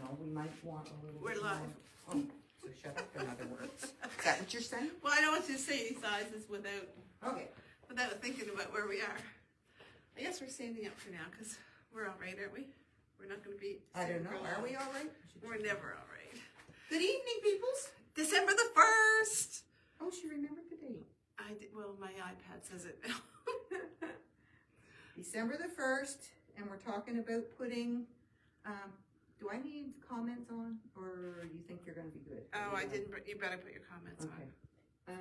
know, we might want a little We're bit live. more. Oh, so shut up, in other words. Is that what you're saying? Well, I don't want you to say any sizes without Okay. thinking about where we are. I guess we're standing up for now because we're all right, aren't we? We're not going to be. I don't know. Are we all right? We're never all right. Good evening, peoples. December the 1st. Oh, she remembered the date. I did, well, my iPad says it now. December the 1st, and we're talking about putting, do I need comments on, or you think you're going to be good? Oh, I didn't. You better put your comments Okay. on.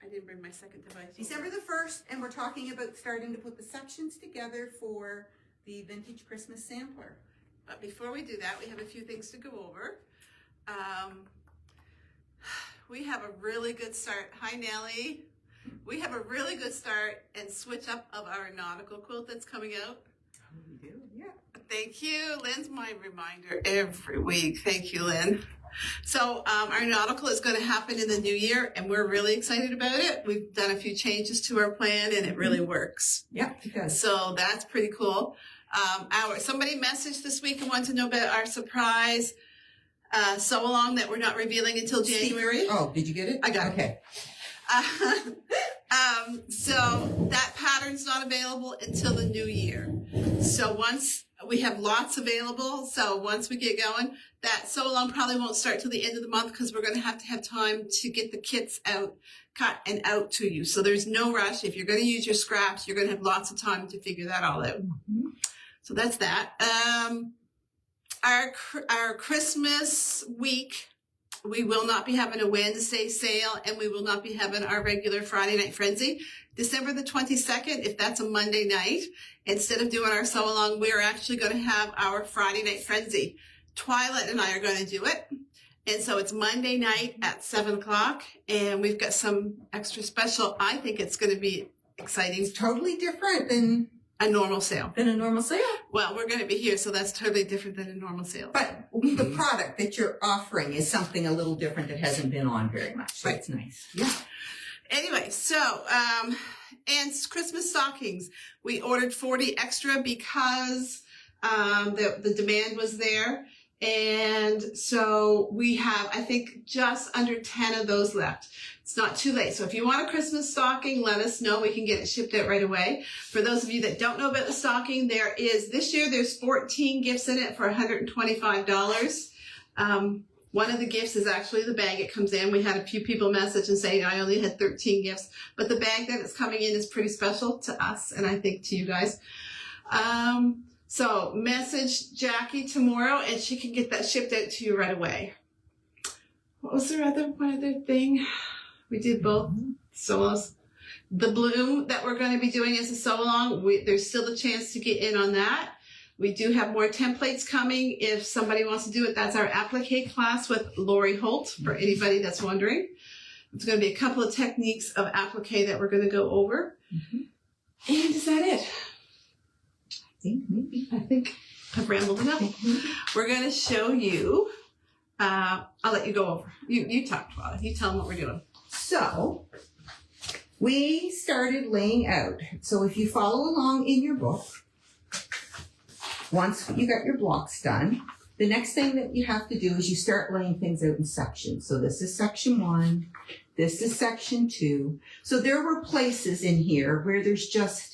I didn't bring my second device. December the 1st, and we're talking about starting to put the sections together for the Vintage Christmas Sampler. But before we do that, we have a few things to go over. We have a really good start. Hi, Nellie. We have a really good start and switch up of our nautical quilt that's coming out. Oh, we do? Yeah. Thank you. Lynn's my reminder every week. Thank you, Lynn. So our nautical is going to happen in the new year, and we're really excited about it. We've done a few changes to our plan, and it really works. Yeah, it does. So that's pretty cool. Somebody messaged this week and wanted to know about our surprise sew-along that we're not revealing until January. Oh, did you get it? I got it. Okay. So that pattern's not available until the new year. So once we have lots available, so once we get going, that sew-along probably won't start till the end of the month because we're going to have time to get the kits out, cut and out to you. So there's no rush. If you're going to use your scraps, you're going to have lots of time to figure that all out. Mm-hmm. So that's that. Our Christmas week, we will not be having a Wednesday sale, and we will not be having our regular Friday Night Frenzy. December the 22nd, if that's a Monday night, instead of doing our sew-along, we're actually going to have our Friday Night Frenzy. Twilight and I are going to do it. And so it's Monday night at 7 o'clock, and we've got some extra special. I think it's going to be exciting. It's totally different than A normal sale. a normal sale. Well, we're going to be here, so that's totally different than a normal sale. But the product that you're offering is something a little different that hasn't been on very much. So Right. it's nice. Yeah. Anyway, so, and Christmas stockings. We ordered 40 extra because the demand was there. And so we have, I think, just under 10 of those left. It's not too late. So if you want a Christmas stocking, let us know. We can get it shipped out right away. For those of you that don't know about the stocking, this year there's 14 gifts in it for $125. One of the gifts is actually the bag it comes in. We had a few people message and say, I only had 13 gifts, but the bag that is coming in is pretty special to us, and I think to you guys. So message Jackie tomorrow, and she can get that shipped out to you right away. What was there one other thing? We did both sew-alongs. The bloom that we're going to be doing as a sew-along, there's still a chance to get in on that. We do have more templates coming if somebody wants to do it. That's our applique class with Lori Holt, for anybody that's wondering. It's going to be a couple of techniques of applique that we're going to go over. Mm-hmm. And is that it? I think I've rambled enough. We're going to show you. I'll let you go over. You talk about it. You tell them what we're doing. So we started laying out. So if you follow along in your book, once you got your blocks done, the next thing that you have to do is you start laying things out in sections. So this is section 1. This is section 2. So there were places in here where there's just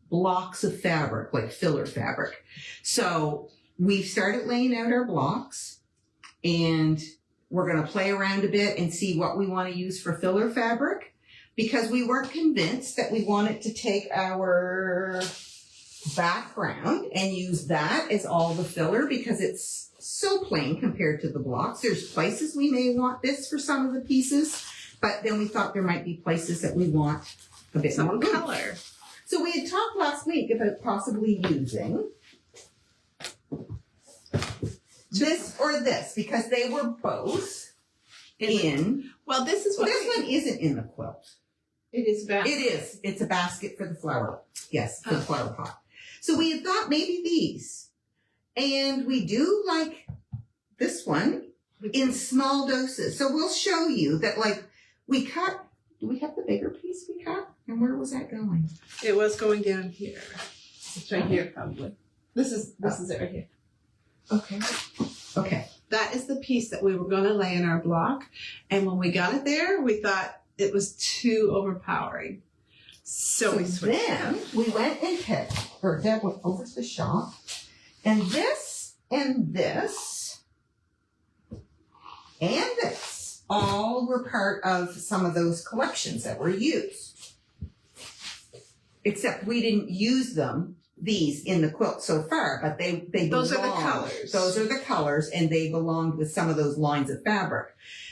blocks of fabric, like filler fabric. So we've started laying out our blocks, and we're going to play around a bit and see what we want to use for filler fabric, because we weren't convinced that we wanted to take our background and use that as all the filler, because it's so plain compared to the blocks. There's places we may want this for some of the pieces, but then we thought there might be places that we want a bit more color. So we had talked last week about possibly using this or this, because they were both in. Well, this is what this one isn't in the quilt. It is a basket. It is. It's a basket for the flower. Yes, for the flower pot. So we had thought maybe these. And we do like this one in small doses. So we'll show you that, like, we cut. Do we have the bigger piece we cut? And where was that going? It was going down here. It's right here, probably. This is it right here. Okay. is the piece that we were going to lay in our block. And when we got it there, we thought it was too overpowering. So we switched. Then we went and picked, or Deb went over to the shop, and this and this and this all were part of some of those collections that were used. Except we didn't use them, these, in the quilt so far, but they Those are the belonged. colors. Those are the colors, and they belonged with some of those lines of fabric.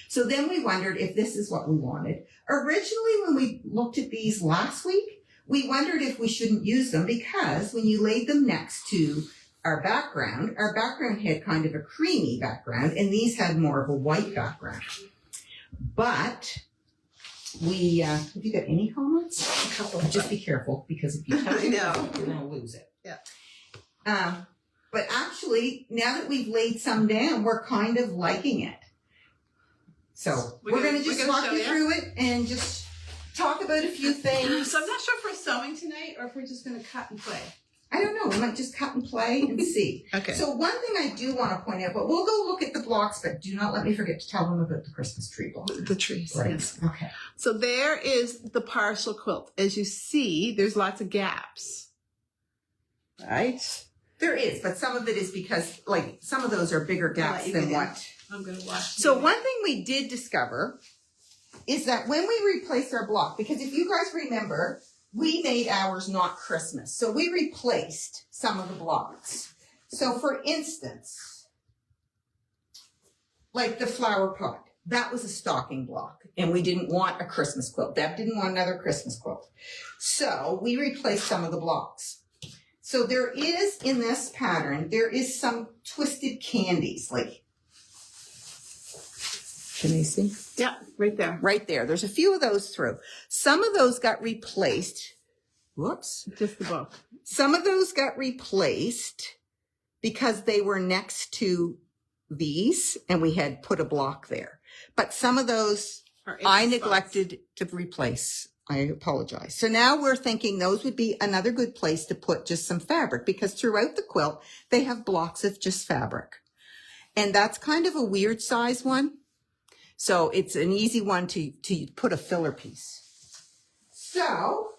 So then we wondered if this is what we wanted. Originally, when we looked at these last week, we wondered if we shouldn't use them because when you laid them next to our background had kind of a creamy background, and these had more of a white background. But we, have you got any comments? A couple. Just be careful, because if you touch I it, know. you're going to lose it. Yeah. But actually, now that we've laid some down, we're kind of liking it. So we're going to just walk you through it and just talk about a few things. So I'm not sure if we're sewing tonight or if we're just going to cut and play. I don't know. We might just cut and play and see. Okay. So one thing I do want to point out, but we'll go look at the blocks, but do not let me forget to tell them about the Christmas tree block. The trees. Right. Yes. Okay. So there is the partial quilt. As you see, there's lots of gaps. Right? There is, but some of it is because, like, some of those are bigger gaps than what. I'm going to watch. So one thing we did discover is that when we replaced our block, because if you guys remember, we made ours not Christmas. So we replaced some of the blocks. So for instance, like the flower pot, that was a stocking block, and we didn't want a Christmas quilt. Deb didn't want another Christmas quilt. So we replaced some of the blocks. So there is, in this pattern, there is some twisted candies, like, can you see? Yeah, right there. Right there. There's a few of those through. Some of those got replaced. Whoops. Just the book. Some of those got replaced because they were next to these and we had put a block there. But some of those I neglected to replace. I apologize. So now we're thinking those would be another good place to put just some fabric, because throughout the quilt, they have blocks of just fabric. And that's kind of a weird size one. So it's an easy one to put a filler piece. So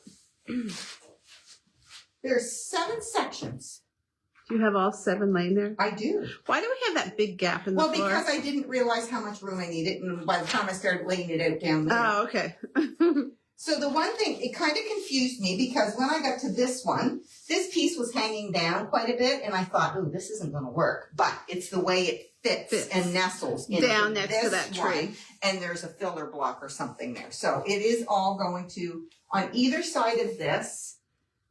there's 7 sections. Do you have all 7 laying there? I do. Why do we have that big gap in the floor? Well, because I didn't realize how much room I needed, and by the time I started laying it out down there. Oh, okay. So the one thing, it kind of confused me, because when I got to this one, this piece was hanging down quite a bit, and I thought, oh, this isn't going to work. But it's the way it fits and nestles into down next to this that tree. one, and there's a filler block or something there. So it is all going to, on either side of this,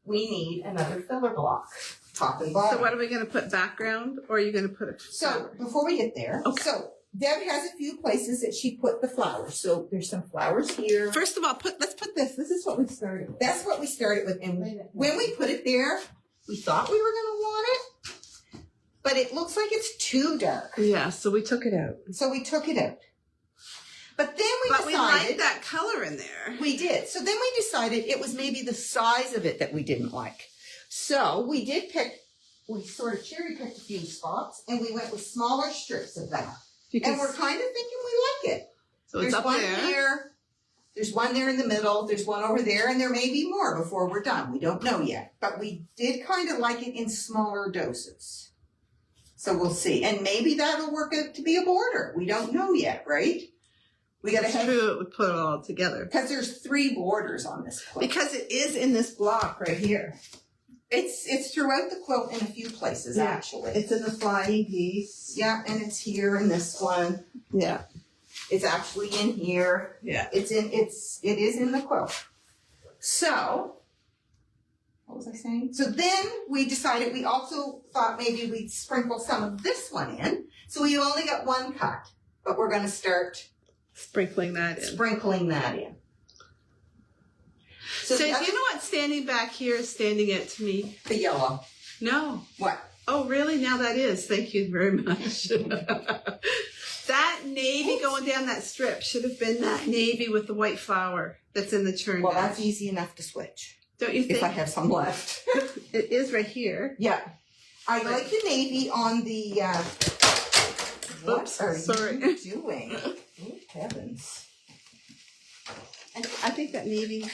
we need another filler block, top and bottom. So what are we going to put, background, or are you going to put a So before we get there, Okay. So Deb has a few places that she put the flowers. So there's some flowers here. First of all, let's put this. This is what we started with. That's what we started with. And when we put it there, we thought we were going to want it, but it looks like it's too dark. Yeah, so we took it out. So we took it out. But then we But decided. we liked that color in there. We did. So then we decided it was maybe the size of it that we didn't like. So we sort of cherry picked a few spots, and we went with smaller strips of that. And we're kind of thinking we like it. So There's it's up one there. here. There's one there in the middle. There's one over there, and there may be more before we're done. We don't know yet. But we did kind of like it in smaller doses. So we'll see. And maybe that'll work out to be a border. We don't know yet, right? We got to It's have, true, it would put it all together. because there's 3 borders on this quilt. Because it is in this block right here. It's throughout the quilt in a few places, Yeah. actually. It's in the flying piece. Yeah, and it's here in this one. Yeah. It's actually in here. Yeah. It is in the quilt. So, what was I saying? So then we decided, we also thought maybe we'd sprinkle some of this one in. So we only got 1 cut, but we're going to start Sprinkling that in. sprinkling that in. So do the you other- know what standing back here is standing out to me? the yellow. No. What? Oh, really? Now that is. Thank you very much. That navy going down that strip should have been that navy with the white flower that's in the churn. Well, dash. that's easy enough to switch Don't you think? if I have some left. It is right here. Yeah. I like the navy on the What Oops, are sorry. you doing? Oh, heavens. I think that maybe.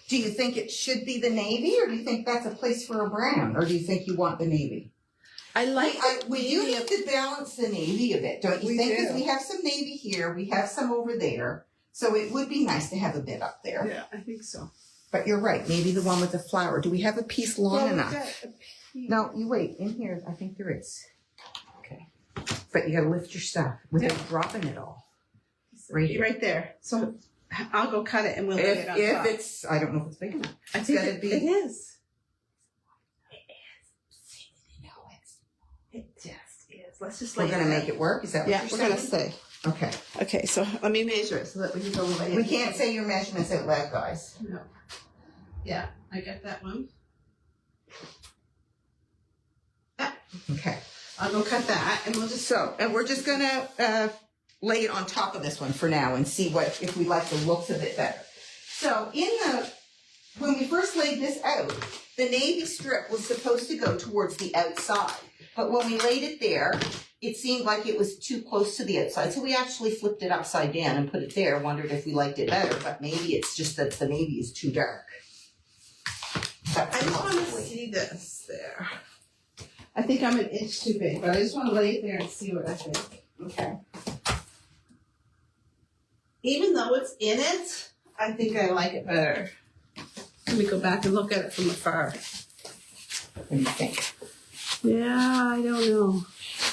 Do you think it should be the navy, or do you think that's a place for a brown, or do you think you want the navy? We do need to balance the navy a bit, don't you think? Because we have some navy here, we have some over there, so it would be nice to have a bit up there. Yeah, I think so. But you're right, maybe the one with the flower. Do we have a piece long enough? No, you wait. In here, I think there is. Okay. But you gotta lift your stuff without dropping it all. Right here. Right there. So I'll go cut it and we'll lay it on top. If it's, I don't know if it's big enough. I think gotta be. it is. It just is. Let's just lay We're gonna make it work? Is that what you're saying? we're gonna say. Okay. Okay, so let me measure it so that we can go lay it. We can't say your measurements out loud, guys. No. Yeah, I got that one. Okay. I'll go cut that and we'll just. And we're just gonna lay it on top of this one for now and see if we like the looks of it better. So when we first laid this out, the navy strip was supposed to go towards the outside. But when we laid it there, it seemed like it was too close to the outside. So we actually flipped it upside down and put it there, wondered if we liked it better, but maybe it's just that the navy is too dark. I just want to see this there. I think I'm an inch too big, but I just want to lay it there and see what I think. Okay. Even though it's in it, I think I like it better. Let me go back and look at it from afar. What do you think? Yeah, I don't know.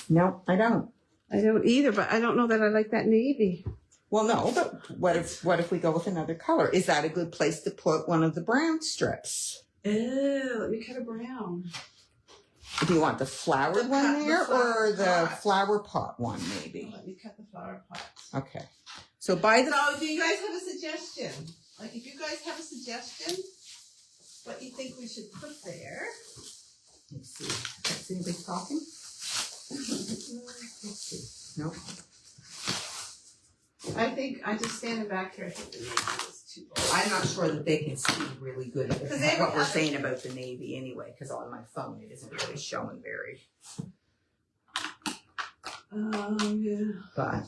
No, I don't. I don't either, but I don't know that I like that navy. Well, no, but what if we go with another color? Is that a good place to put one of the brown strips? Ew, let me cut a brown. Do you want the flowered one there or the flower pot one maybe? Let me cut the flower pot. Okay. So So do you guys have a suggestion? Like if you guys have a suggestion, what you think we should put there? Let's see. Is anybody talking? Let's see. Nope. I think I'm just standing back here. I think the navy is too bold. I'm not sure that they can see really good at Because what we're saying about the navy anyway, because on my phone it isn't really showing very. Yeah. But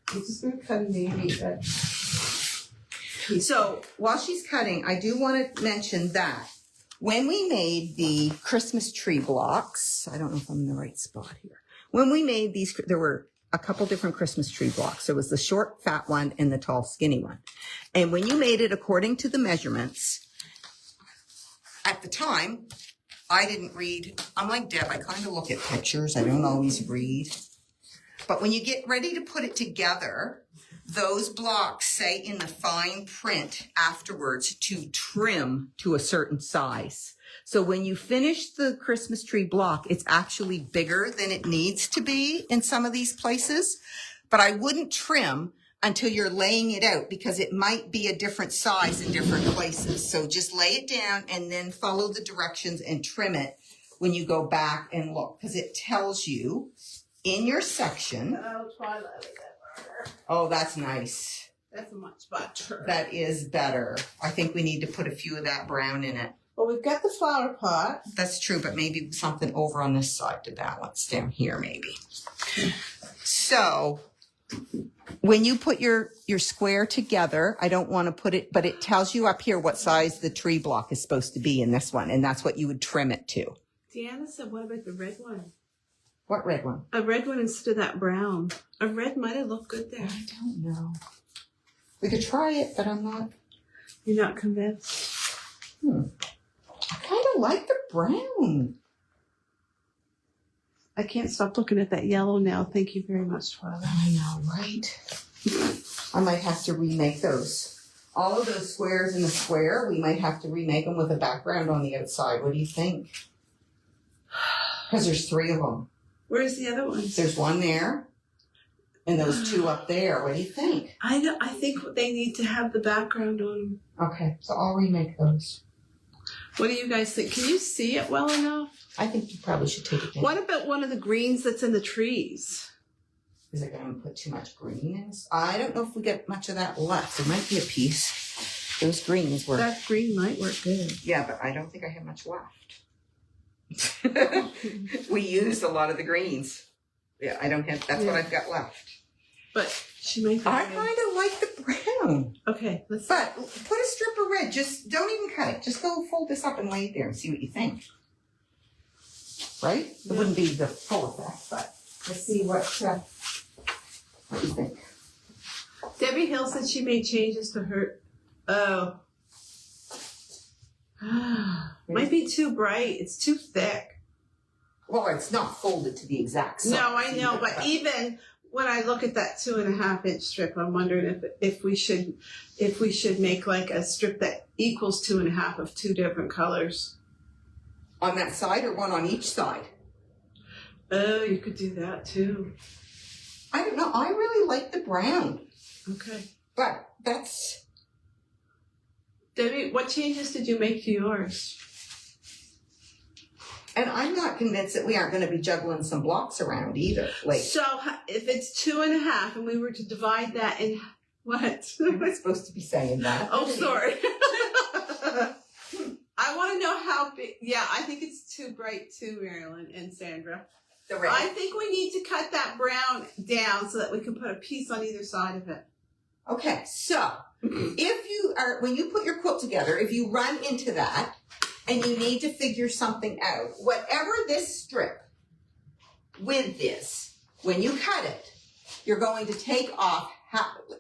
I'm just going to cut a navy. so while she's cutting, I do want to mention that when we made the Christmas tree blocks, I don't know if I'm in the right spot here. When we made these, there were a couple different Christmas tree blocks. There was the short, fat one and the tall, skinny one. And when you made it according to the measurements, at the time, I didn't read. I'm like Deb, I kind of look at pictures. I don't always read. But when you get ready to put it together, those blocks say in the fine print afterwards to trim to a certain size. So when you finish the Christmas tree block, it's actually bigger than it needs to be in some of these places. But I wouldn't trim until you're laying it out because it might be a different size in different places. So just lay it down and then follow the directions and trim it when you go back and look, because it tells you in your section. Oh, Twilight, I like that better. Oh, that's nice. That's much better. That is better. I think we need to put a few of that brown in it. Well, we've got the flower pot. That's true, but maybe something over on this side to balance down here, maybe. So when you put your square together, I don't want to put it, but it tells you up here what size the tree block is supposed to be in this one, and that's what you would trim it to. Deanna said, what about the red one? What red one? A red one instead of that brown. A red might have looked good there. I don't know. We could try it, but I'm not. You're not convinced? I kind of like the brown. I can't stop looking at that yellow now. Thank you very much, Twilight. I know, right? I might have to remake those. All of those squares in the square, we might have to remake them with a background on the outside. What do you think? Because there's 3 of them. Where's the other ones? There's one there, and those 2 up there. What do you think? I think they need to have the background on them. Okay, so I'll remake those. What do you guys think? Can you see it well enough? I think you probably should take it down. What about one of the greens that's in the trees? Is it going to put too much green in? I don't know if we get much of that left. There might be a piece. Those greens were. That green might work good. Yeah, but I don't think I have much left. We used a lot of the greens. Yeah, I don't have, that's what I've got left. But she might. I kind of like the brown. Okay, let's. But put a strip of red. Just don't even cut it. Just go fold this up and lay it there and see what you think. Right? It wouldn't be the full effect, but let's see what you think. Debbie Hill said she made changes to her. Oh. Might be too bright. It's too thick. Well, it's not folded to the exact size. No, I know, but even when I look at that 2.5 inch strip, I'm wondering if we should make like a strip that equals 2.5 of two different colors. On that side or one on each side? Oh, you could do that too. I don't know. I really like the brown. Okay. But that's... Debbie, what changes did you make to yours? And I'm not convinced that we aren't going to be juggling some blocks around either. Like, So if it's 2.5 and we were to divide that in what? I'm not supposed to be saying that. Oh, sorry. I want to know how big. Yeah, I think it's too bright too, Marilyn and Sandra. The red. I think we need to cut that brown down so that we can put a piece on either side of it. Okay, so when you put your quilt together, if you run into that and you need to figure something out, whatever this strip width is, when you cut it, you're going to take off,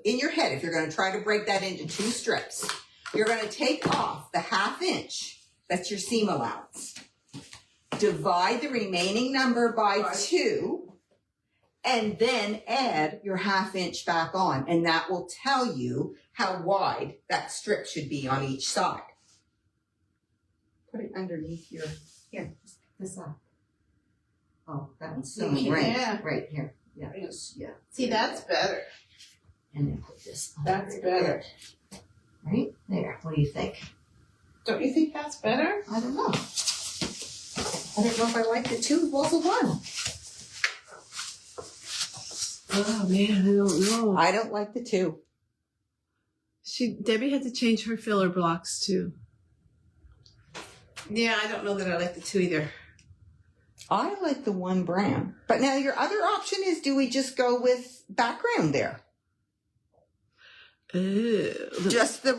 in your head, if you're going to try to break that into 2 strips, you're going to take off the 1/2 inch, that's your seam allowance. Divide the remaining number by 2, and then add your 1/2 inch back on, and that will tell you how wide that strip should be on each side. Put it underneath here, just pick this up. Oh, that one's so right here. Yeah. See, that's better. And then put this on. That's better. Right there. What do you think? Don't you think that's better? I don't know. I don't know if I like the 2 walls of 1. Oh man, I don't know. I don't like the 2. Debbie had to change her filler blocks too. Yeah, I don't know that I like the 2 either. I like the 1 brown. But now your other option is, do we just go with background there? Just the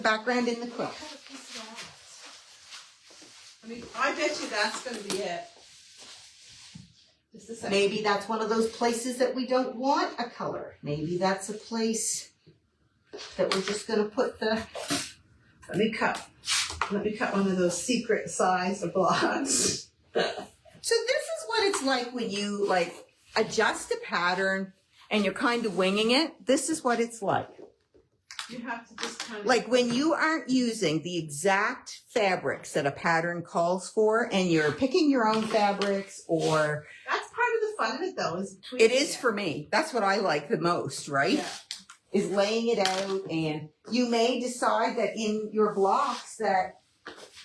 background in the quilt. I mean, I bet you that's going to be it. Just a second. Maybe that's one of those places that we don't want a color. Maybe that's a place that we're just going to put the... Let me cut one of those secret size of blocks. So this is what it's like when you adjust a pattern and you're kind of winging it. This is what it's like. You have to just kind of... Like when you aren't using the exact fabrics that a pattern calls for and you're picking your own fabrics or... That's part of the fun of it though, is tweaking it is for me. That's what I like the most, right? Yeah. Is laying it out, and you may decide that in your blocks that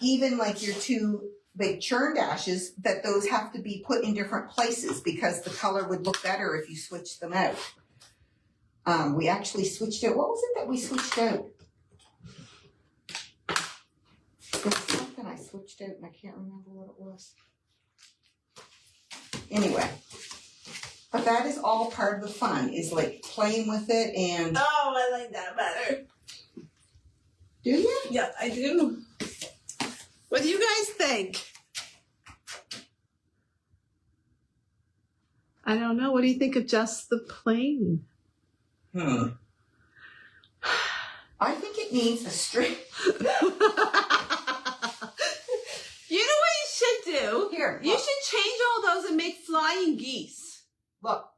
even like your 2 big churn dashes, that those have to be put in different places because the color would look better if you switched them out. We actually switched out. What was it that we switched out? There's something I switched out and I can't remember what it was. Anyway, but that is all part of the fun, is like playing with it and... Oh, I like that better. Do you? Yeah, I do. What do you guys think? I don't know. What do you think of just the plain? I think it needs a string. You know what you should do? Here, You look. should change all those and make flying geese. Look.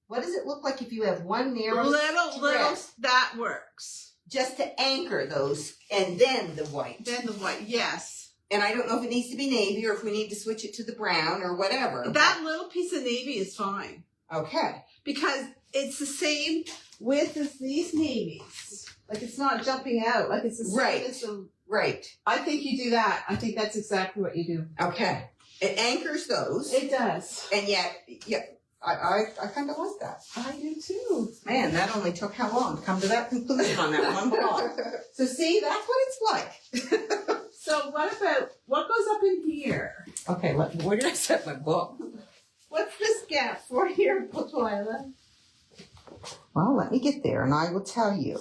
What does it look like if you have one narrow Little, that works. just to anchor those, and then the white? Then the white, yes. And I don't know if it needs to be navy or if we need to switch it to the brown or whatever. That little piece of navy is fine. Okay. Because it's the same width as these navies. Like it's not jumping out. Like it's the same Right. as the... Right. I think you do that. I think that's exactly what you do. Okay. It anchors those. It does. And yet, yeah, I kind of like that. I do too. Man, that only took how long to come to that conclusion on that one block. So see, that's what it's like. So what goes Okay, where did I set my book? What's this gap for here, Twyla? Well, let me get there and I will tell you.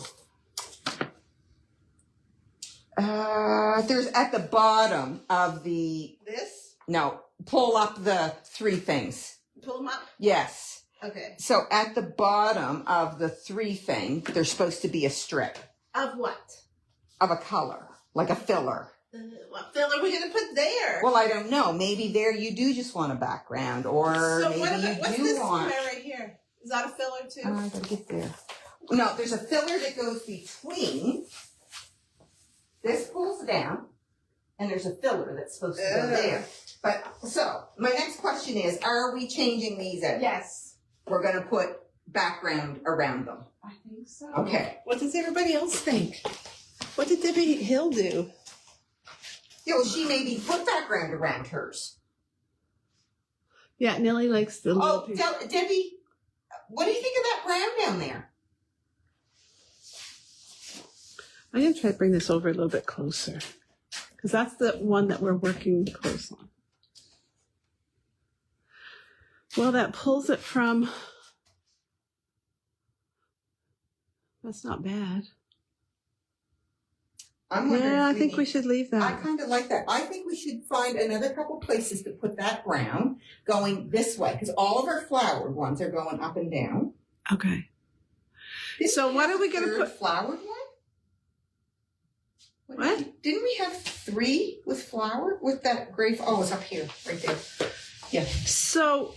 There's at the bottom of the, This? no, pull up the 3 things. Pull them up? Yes. Okay. So at the bottom of the 3 thing, there's supposed to be a strip Of what? of a color, like a filler. What filler are we going to put there? Well, I don't know. Maybe there you do just want a background, or so maybe what's you this do want. square right here? Is that a filler too? I gotta get there. No, there's a filler that goes between. This pulls down, and there's a filler that's supposed to go there. But so my next question is: are we changing these out? Yes. We're gonna put background around them. I think so. Okay. What does everybody else think? What did Debbie Hill do? Yeah, well, she maybe put background around hers. Yeah, Nellie likes the little piece. Debbie, what do you think of that brown down there? I'm going to try to bring this over a little bit closer because that's the one that we're working close on. Well, that pulls it from, that's not bad. Yeah, I think we should leave that. I kind of like that. I think we should find another couple places to put that brown going this way because all of our flowered ones are going up and down. Okay. So what are we going to put? Flowered one? What? Didn't we have 3 with flower with that gray? Oh, it's up here, right there. Yeah. So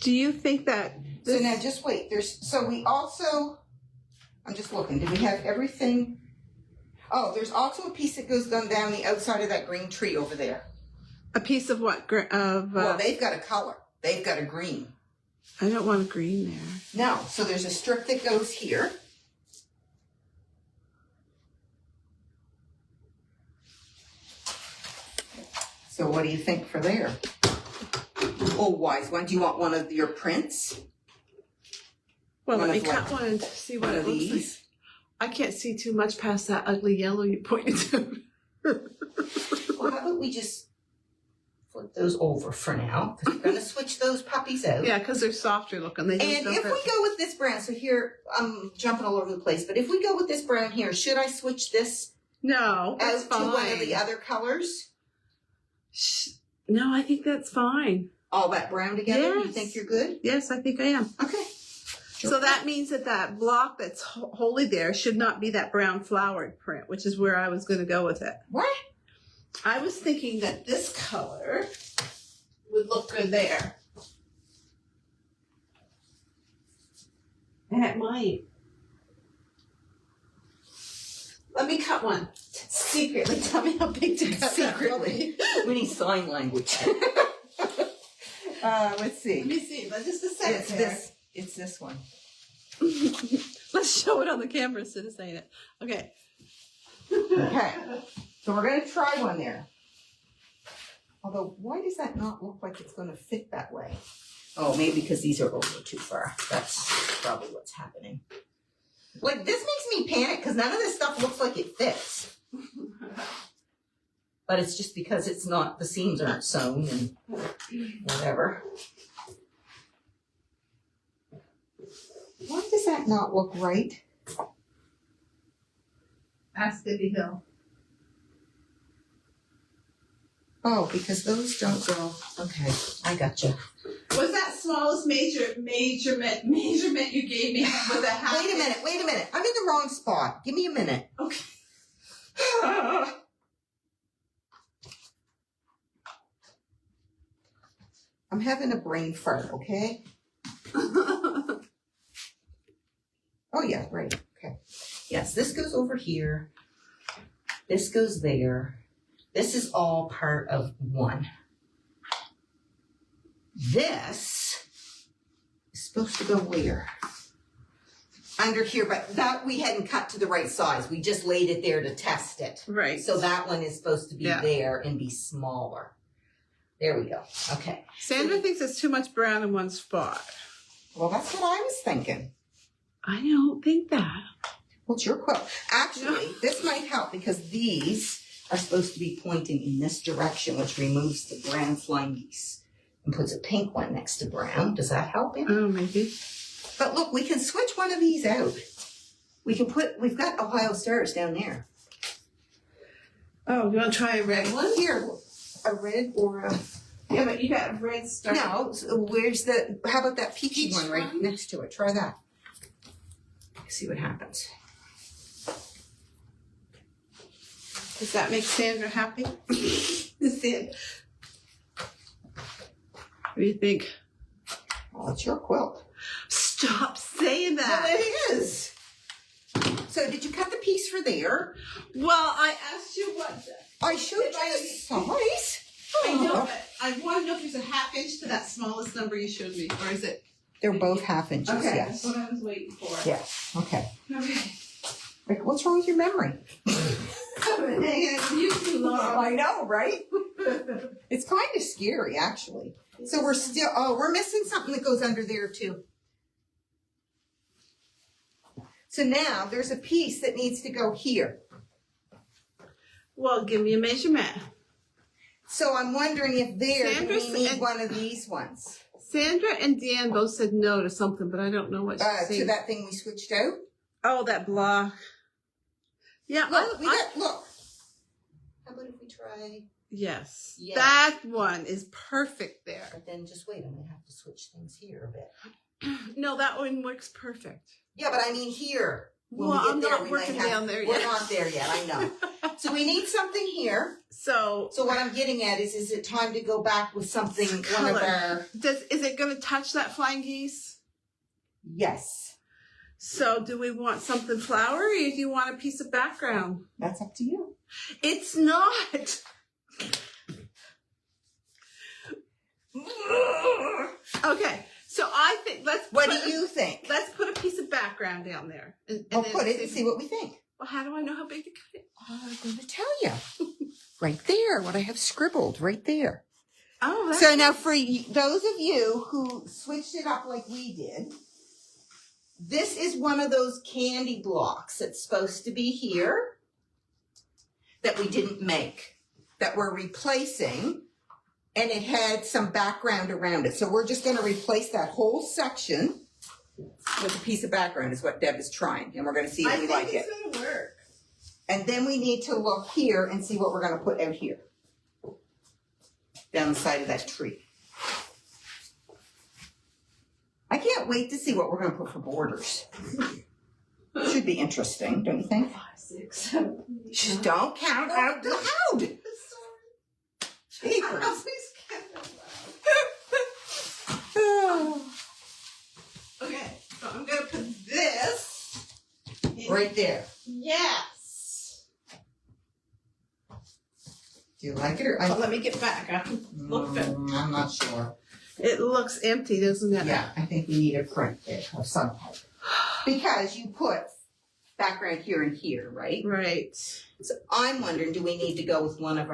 do you think that? So now just wait. So we also, I'm just looking. Did we have everything? Oh, there's also a piece that goes down the outside of that green tree over there. A piece of what? Well, they've got a color. They've got a green. I don't want a green there. No. So there's a strip that goes here. So what do you think for there? Oh, wise one. Do you want one of your prints? Well, One let me of cut one and see what one it of looks these? like. I can't see too much past that ugly yellow you pointed to. Well, how about we just flip those over for now? Because we're going to switch those puppies out. Yeah, because they're softer looking. They just And don't if we fit. go with this brown, so here, I'm jumping all over the place, but if we go with this brown here, should I switch this No, that's out fine. to one of the other colors? No, I think that's fine. All that brown together? You Yes. think you're good? Yes, I think I am. Okay. So that means that block that's wholly there should not be that brown flowered print, which is where I was going to go with it. What? I was thinking that this color would look good there. And it might. Let me cut one. Secretly, tell me how big to cut. Secretly. We need sign language. Let's Let see. me see. Let's just a second. It's this one. Let's show it on the camera instead of saying it. Okay. Okay. So we're going to try one there. Although, why does that not look like it's going to fit that way? Oh, maybe because these are over too far. That's probably what's happening. Like, this makes me panic because none of this stuff looks like it fits. But it's just because it's not, the seams aren't sewn and whatever. Why does that not look right? Ask Debbie Hill. Oh, because those don't go. Okay, I gotcha. Was that smallest measurement you gave me? Was that half? Wait a minute. I'm in the wrong spot. Give me a minute. Okay. I'm having a brain fart, okay? Oh, yeah, right. Okay. Yes, this goes over here. This goes there. This is all part of one. This is supposed to go where? Under here, but that we hadn't cut to the right size. We just laid it there to test it. Right. So that one is supposed to be Yeah. there and be smaller. There we go. Okay. Sandra thinks it's too much brown in one spot. Well, that's what I was thinking. I don't think that. Well, it's your quilt. Actually, this might help because these are supposed to be pointing in this direction, which removes the brown flying geese and puts a pink one next to brown. Does that help you? Oh, maybe. But look, we can switch one of these out. We've got Ohio Stars down there. Oh, you want to try a red one? Here, a red or a... Yeah, but you got a red star. No, so how about that peachy one right next to it? Try that. See what happens. Does that make Sandra happy? What do you think? Well, it's your quilt. Stop saying that. Well, it is. So did you cut the piece for there? Well, I asked you what. I showed you the size. I know, but I want to know if there's a half inch to that smallest number you showed me, or is it? They're both half inches, Okay, yes. that's what I was waiting for. Yeah, okay. Okay. Wait, what's wrong with your memory? I've been hanging on you too long. I know, right? It's kind of scary, actually. So we're missing something that goes under there, too. So now there's a piece that needs to go here. Well, give me a measurement. So I'm wondering if Sandra we need said- one of these ones. Sandra and Dan both said no to something, but I don't know what she's saying. To that thing we switched out. Oh, that block. Yeah, Look, look. How about if we try? Yes. Yeah. That one is perfect there. But then just wait, I'm gonna have to switch things here a bit. No, that one works perfect. Yeah, but I mean here. When Well, we get I'm there, not we working might have, down there We're yet. not there yet, I know. So we need something here. So So what I'm getting at is it time to go back with something, one of Color. our... is it going to touch that flying geese? Yes, So do we want something flowery or do you want a piece of background? that's up to you. It's not. Okay, so I think What do you think? let's put a piece of background down there. And We'll then put it and see what we think. Well, how do I know how big to cut it? I'm going to tell you. Right there, what I have scribbled, right there. Oh, that's So now for those of you who switched it up like we did, this is one of those candy blocks that's supposed to be here that we didn't make, that we're replacing, and it had some background around it. So we're just going to replace that whole section with a piece of background is what Deb is trying, and we're going to see if we like it. I think it's going to work. And then we need to look here and see what we're going to put out here, down the side of that tree. I can't wait to see what we're going to put for borders. Should be interesting, don't you think? 5, 6, 7, 8, Just don't count out loud. Sorry. Jeepers. Okay, so I'm going to put this in. Right there. Yes. Do you like it or? Let me get back. I can look at it. I'm not sure. It looks empty, doesn't it? Yeah, I think we need a print there of some type. Because you put background here and here, right? Right. So I'm wondering, do we need to go with one of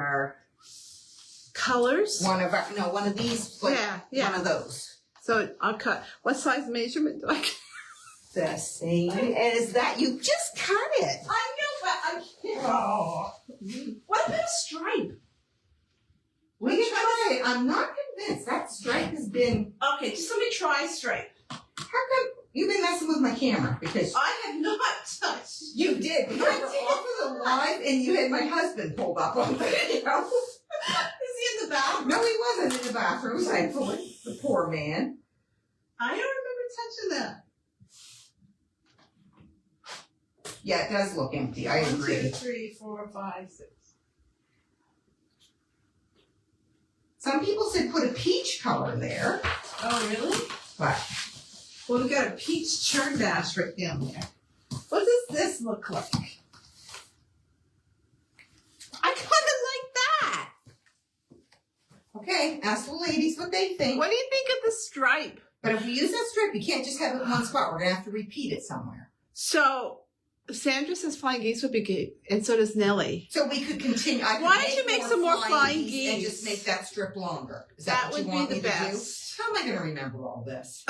Colors? one of these, like Yeah. one of those? So I'll cut. What size measurement do I get? The same as that. You just cut it. I know, but I can't. Oh. What about a stripe? We can try it. I'm not convinced. That stripe has been. Okay, just let me try stripe. How come you've been messing with my camera? Because I have not touched. you did. Because I we're did. off of the live, and you had my husband pulled up on the video. Is he in the bathroom? No, he wasn't in the bathroom, thankfully. The poor man. I don't remember touching that. Yeah, it does look empty. I 1, agree. 2, 3, 4, 5, 6. Some people said put a peach color there, Oh, really? but Well, we got a peach churn dash right down there. What does this look like? I kind of like that. okay, ask the ladies what they think. What do you think of the stripe? But if we use that stripe, you can't just have it in one spot. We're going to have to repeat it somewhere. So, Sandra says flying geese would be good, and so does Nellie. So we could continue. I could Why don't you make some more flying geese? and just make that strip longer? Is that what would you want be me the to do? best. How am I going to remember all this?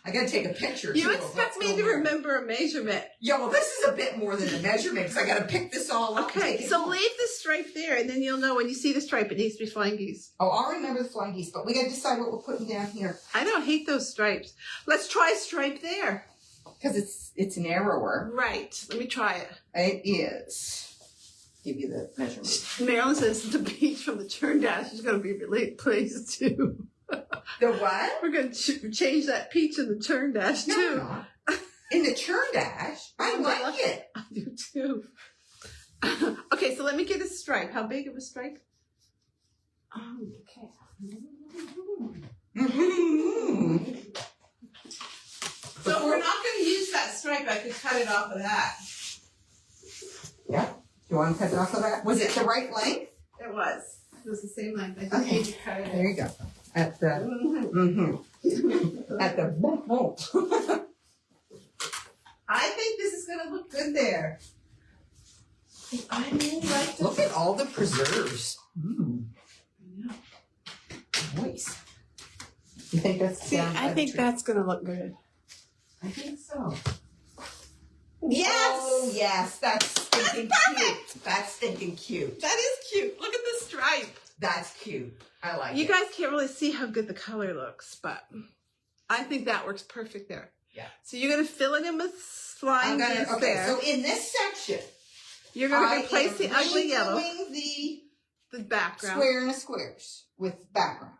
I gotta take a picture. You too, expect me to remember a measurement. Yeah, well, this is a bit more than a measurement because I gotta pick this all up. Okay, so leave the stripe there, and then you'll know when you see the stripe, it needs to be flying geese. Oh, I'll remember the flying geese, but we gotta decide what we're putting down here. I don't hate those stripes. Let's try a stripe there. Because it's narrower. Right. Let me try it. It is. Give you the measurement. Marilyn says the peach from the turn dash is going to be really pleased too. The what? We're going to change that peach in the turn dash No, too. we're not. In the churn dash, I like it. I do too. Okay, so let me get a stripe. How big of a stripe? Okay. Mm-hmm. So we're not going to use that stripe. I could cut it off of that. Yeah. You want to cut it off of that? Was it the right length? It was. It was the same length. I Okay. think you cut it. There you go. At the at the I think this is going to look good there. I really like Look at all the preserves. Yeah. Nice. You think that's See, I think that's going to look good. I think so. Yes! Oh, yes. That's stinking cute. That's stinking cute. That is cute. Look at the stripe. That's cute. I like it. You guys can't really see how good the color looks, but I think that works perfect there. Yeah. So you're going to fill it in with flying geese okay, there. so in this section, You're going to replace the ugly yellow. redoing The background. square and the squares with background.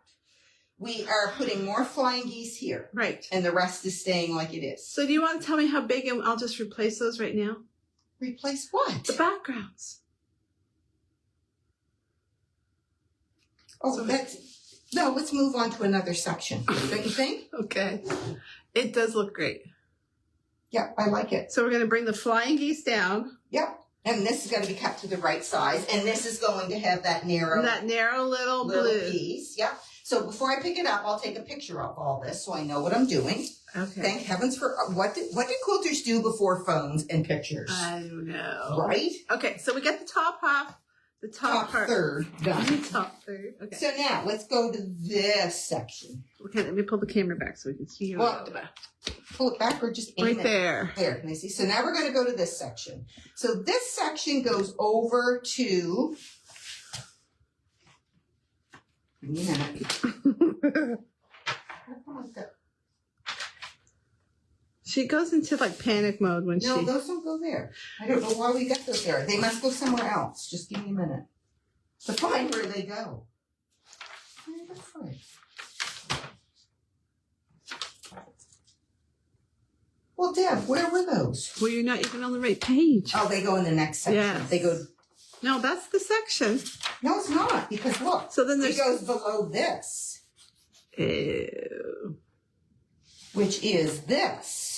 We are putting more flying geese here, Right. and the rest is staying like it is. So do you want to tell me how big, and I'll just replace those right now? Replace what? The backgrounds. Oh, let's move on to another section. Don't you think? Okay. It does look great. Yeah, I like it. So we're going to bring the flying geese down. Yep. And this is going to be cut to the right size, and this is going to have that narrow little blue piece. Yep. So before I pick it up, I'll take a picture of all this so I know what I'm doing. Okay. Thank heavens for what did quilters do before phones and pictures? I don't know. Right? Okay, so we got the top half, the top part. third done. Top third. Okay. So now let's go to this section. Okay, let me pull the camera back so we can see you. Well, pull it back or just aim right it. there. There, can I see? So now we're going to go to this section. So this section goes over to. She goes into like panic mode when No, those don't go there. I don't know why we got those there. They must go somewhere else. Just give me a minute to find where they go. Where are they going? Well, Deb, where were those? Well, you're not even on the right page. Oh, they go in the next section. Yes. They go. No, that's the section. No, it's not because look. So then there's it goes below this, Ew. which is this.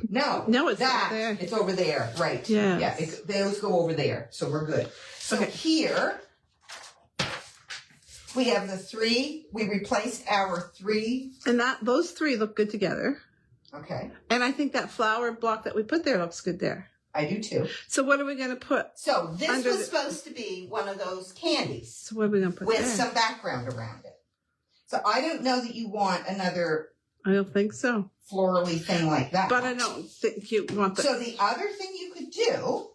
No, It's that over there. it's over there, right? Yes. Yeah, those go over there, so we're good. So Okay. here we have the three. We replaced our three. And those three look good together. Okay, And I think that flower block that we put there looks good there. I do too. So what are we going to put? So this Under was supposed to be one of those candies So what are we going to put with there? some background around it. So I don't know that you want another I don't think so. florally thing like that. But I don't think you want the... So the other thing you could do,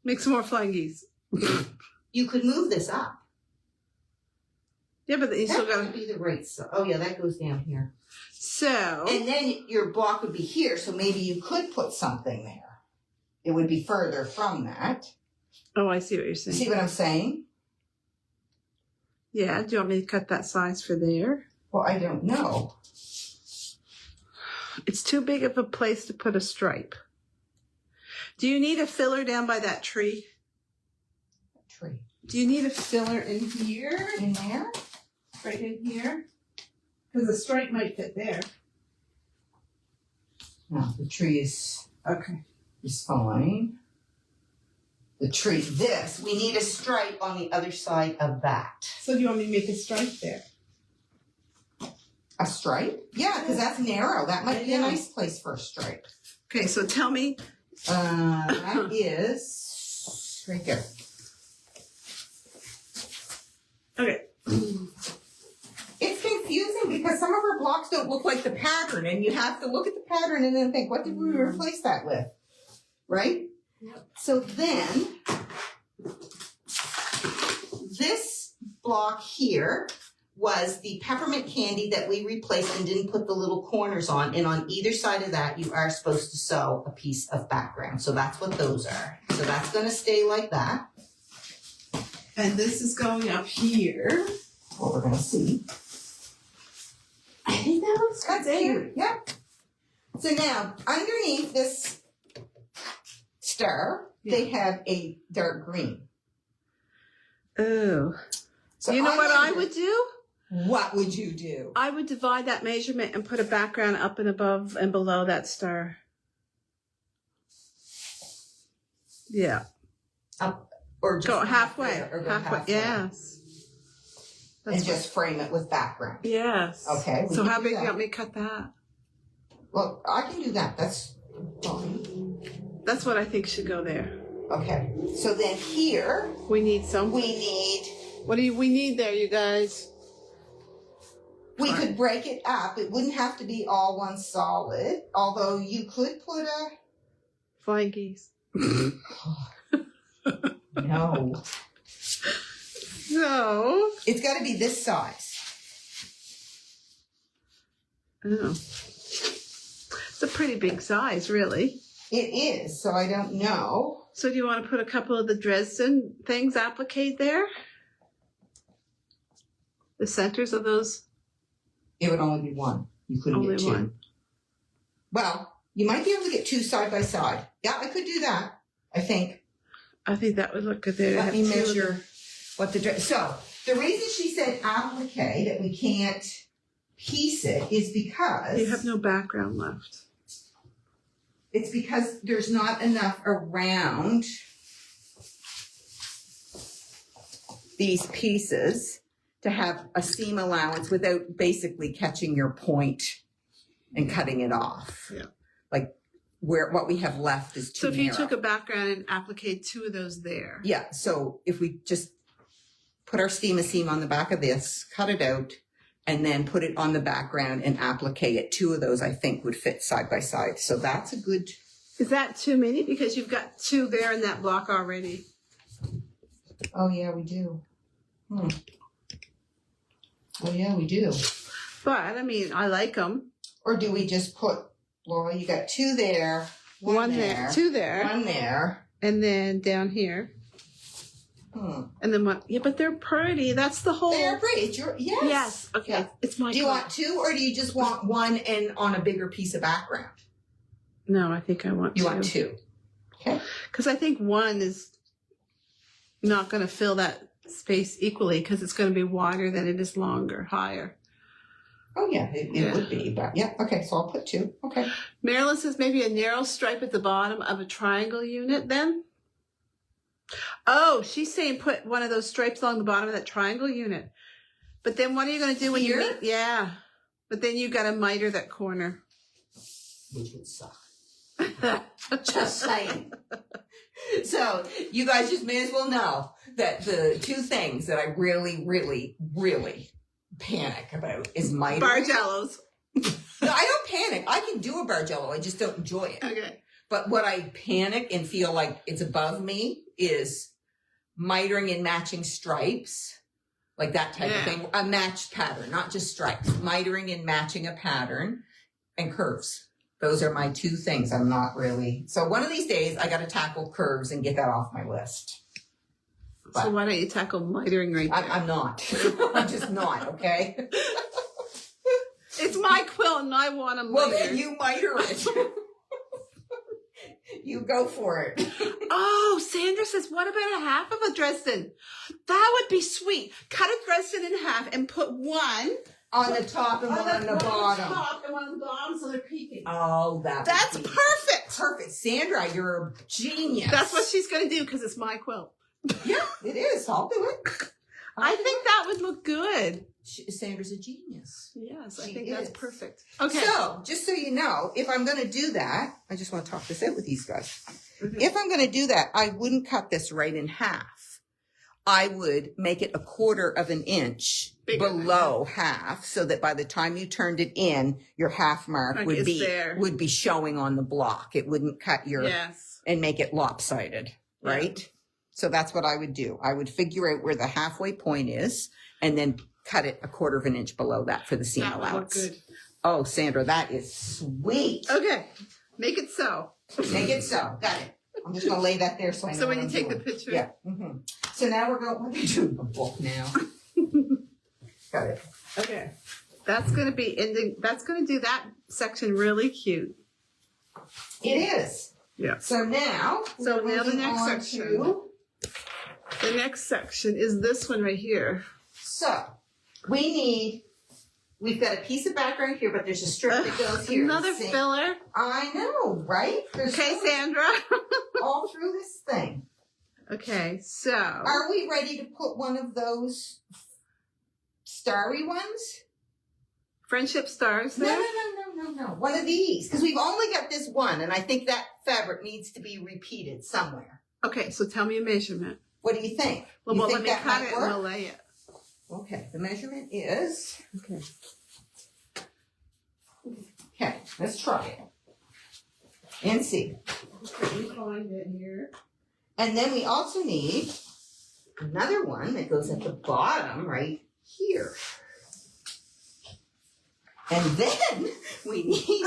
Make some more flying geese. you could move this up. Yeah, but you still That got would to... be the right side. Oh yeah, that goes down here. So... And then your block would be here, so maybe you could put something there. It would be further from that. Oh, I see what you're saying. See what I'm saying? Yeah, do you want me to cut that size for there? Well, I don't know. It's too big of a place to put a stripe. Do you need a filler down by that tree? Tree. Do you need a filler in here? In there? Right in here? Because the stripe might fit there. No, the tree is Okay. fine. The tree, we need a stripe on the other side of that. So do you want me to make a stripe there? A stripe? Yeah, because that's narrow. That might be a Yeah. nice place for a stripe. Okay, so tell me. That is right there. Okay. It's confusing because some of our blocks don't look like the pattern, and you have to look at the pattern and then think, what did we replace that with? Right? Yep. So then, this block here was the peppermint candy that we replaced and didn't put the little corners on. And on either side of that, you are supposed to sew a piece of background. So that's what those are. So that's going to stay like that. And this is going up here. What we're going to see. I think that looks good. That's cute. Yep. So now, underneath this star, they have a dark green. Oh. So You know what I would do? What would you do? I would divide that measurement and put a background up and above and below that star. Yeah. Up or just Go halfway. or go Halfway. Yes. And just frame it with background. Yes. Okay. So how big do you want me to cut that? Well, I can do that. That's fine. That's what I think should go there. Okay. So then here We need some. we need. What do we need there, you guys? We could break it up. It wouldn't have to be all one solid. Although you could put a. Flying geese. No. No. It's got to be this size. Oh. It's a pretty big size, really. It is. So I don't know. So do you want to put a couple of the Dresden things appliqued there? The centers of those? It would only be one. You couldn't Only get two. one. Well, you might be able to get two side by side. Yeah, I could do that. I think. I think that would look good there. Let me measure what the dress. So the reason she said applique, that we can't piece it, is because You have no background left. it's because there's not enough around these pieces to have a seam allowance without basically catching your point and cutting it off. Yeah. Like what we have left is too So if you narrow. took a background and appliqued two of those there. Yeah, so if we just put our seam on the back of this, cut it out, and then put it on the background and applique it, two of those I think would fit side by side. So that's a good. Is that too many? Because you've got two there in that block already. Oh yeah, we do. Oh yeah, we do. But, I mean, I like them. Or do we just put, well, you got two there, one there, two there, one there. and then down here. And then one. Yeah, but they're pretty. That's the whole. They're pretty. It's your, yes. Yes. Okay. Yeah. It's my Do you call. want two, or do you just want one and on a bigger piece of background? No, I think I want You two. want two. Okay. Because I think one is not going to fill that space equally because it's going to be wider than it is longer, higher. Oh yeah, it would be, but yeah. Okay, so I'll put two. Okay. Marilyn says maybe a narrow stripe at the bottom of a triangle unit then. Oh, she's saying put one of those stripes along the bottom of that triangle unit. But then what are you going to do when you Here? meet? Yeah. But then you got to miter that corner. Which would suck. Just saying. So you guys just may as well know that the two things that I really, really, really panic about is mitering. Bargellos. No, I don't panic. I can do a bargello. I just don't enjoy it. Okay. But what I panic and feel like it's above me is mitering and matching stripes, like that type of thing. A matched pattern, not just stripes. Mitering and matching a pattern and curves. Those are my two things. I'm not really. So one of these days, I got to tackle curves and get that off my list. So why don't you tackle mitering right there? I'm not. I'm just not, okay? It's my quilt and I want to miter. Well, then you miter it. You go for it. Oh, Sandra says, what about a half of a Dresden? That would be sweet. Cut a Dresden in half and put one On the top and one on the bottom. top and one on the bottom so they're peeking. Oh, That's perfect. perfect. Sandra, you're a genius. That's what she's going to do because it's my quilt. Yeah, it is. I'll do it. I think that would look good. Sandra's a genius. Yes, I She think that's is. perfect. Okay. So, just so you know, if I'm going to do that, I just want to talk this out with these guys. Mhm. If I'm going to do that, I wouldn't cut this right in half. I would make it 1/4 of an inch Bigger than below half, so that by the time you turned it in, your half mark Like would it's be there. would be showing on the block. It wouldn't cut your Yes. and make it lopsided, Yeah. right? So that's what I would do. I would figure out where the halfway point is and then cut it 1/4 of an inch below that for the seam That would look allowance. good. Oh, Sandra, that is sweet. Okay. Make it so. Make it so. Got it. I'm just gonna lay that there so I know. So when what you I'm take doing. the picture. Yeah. So now we're going. What are we doing? A book now. Got it. Okay. That's gonna be ending. That's gonna do that section really cute. It is. Yeah. So now. So we're now the moving next on section. to- The next section is this one right here. So we've got a piece of background here, but there's a strip that goes here. Another See? filler. I know, right? There's Okay, so much Sandra. all through this thing. Okay, so Are we ready to put one of those starry ones? friendship stars No, there. no. One of these, because we've only got this one, and I think that fabric needs to be repeated somewhere. Okay, so tell me a measurement. What do you think? Well, You let think me that cut might it work? and we'll lay it. Okay, the measurement is. Okay. Okay, let's try it and see. Let me find it here. And then we also need another one that goes at the bottom right here. And then we need,